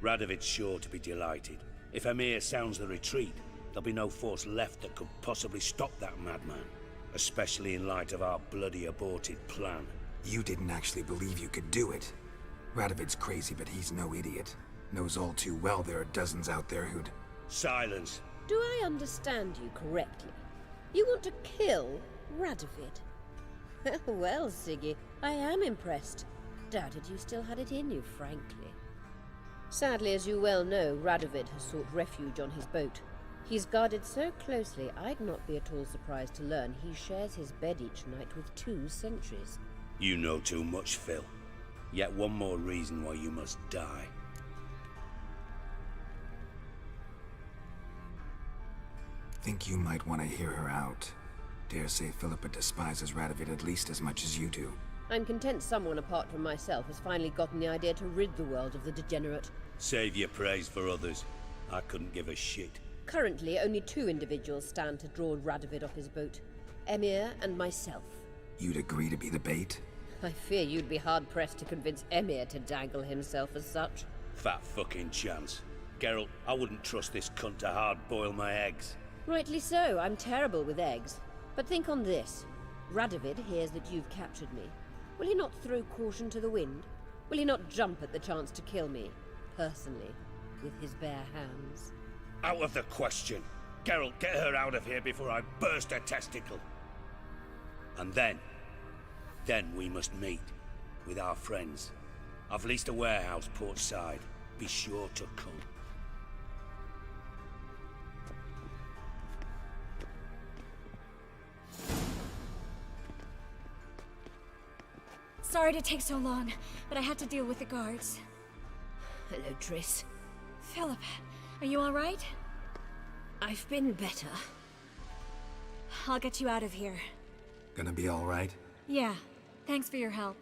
Radovid's sure to be delighted. If Emir sounds the retreat, there'll be no force left that could possibly stop that madman. Especially in light of our bloody aborted plan. You didn't actually believe you could do it. Radovid's crazy, but he's no idiot. Knows all too well there are dozens out there who'd... Silence. Do I understand you correctly? You want to kill Radovid? Well, Siggy, I am impressed. Doubted you still had it in you, frankly. Sadly, as you well know, Radovid has sought refuge on his boat. He's guarded so closely, I'd not be at all surprised to learn he shares his bed each night with 2 sentries. You know too much, Phil. Yet one more reason why you must die. Think you might want to hear her out. Dare say Philippa despises Radovid at least as much as you do. I'm content someone apart from myself has finally gotten the idea to rid the world of the degenerate. Save your praise for others. I couldn't give a shit. Currently, only 2 individuals stand to draw Radovid off his boat. Emir and myself. You'd agree to be the bait? I fear you'd be hard-pressed to convince Emir to dangle himself as such. Fat fucking chance. Geralt, I wouldn't trust this cunt to hard-boil my eggs. Rightly so, I'm terrible with eggs. But think on this. Radovid hears that you've captured me. Will he not throw caution to the wind? Will he not jump at the chance to kill me, personally, with his bare hands? Out of the question. Geralt, get her out of here before I burst her testicle. And then we must meet, with our friends. I've leased a warehouse port side. Be sure to come. Sorry to take so long, but I had to deal with the guards. Hello, Triss. Philip, are you all right? I've been better. I'll get you out of here. Gonna be all right? Yeah, thanks for your help.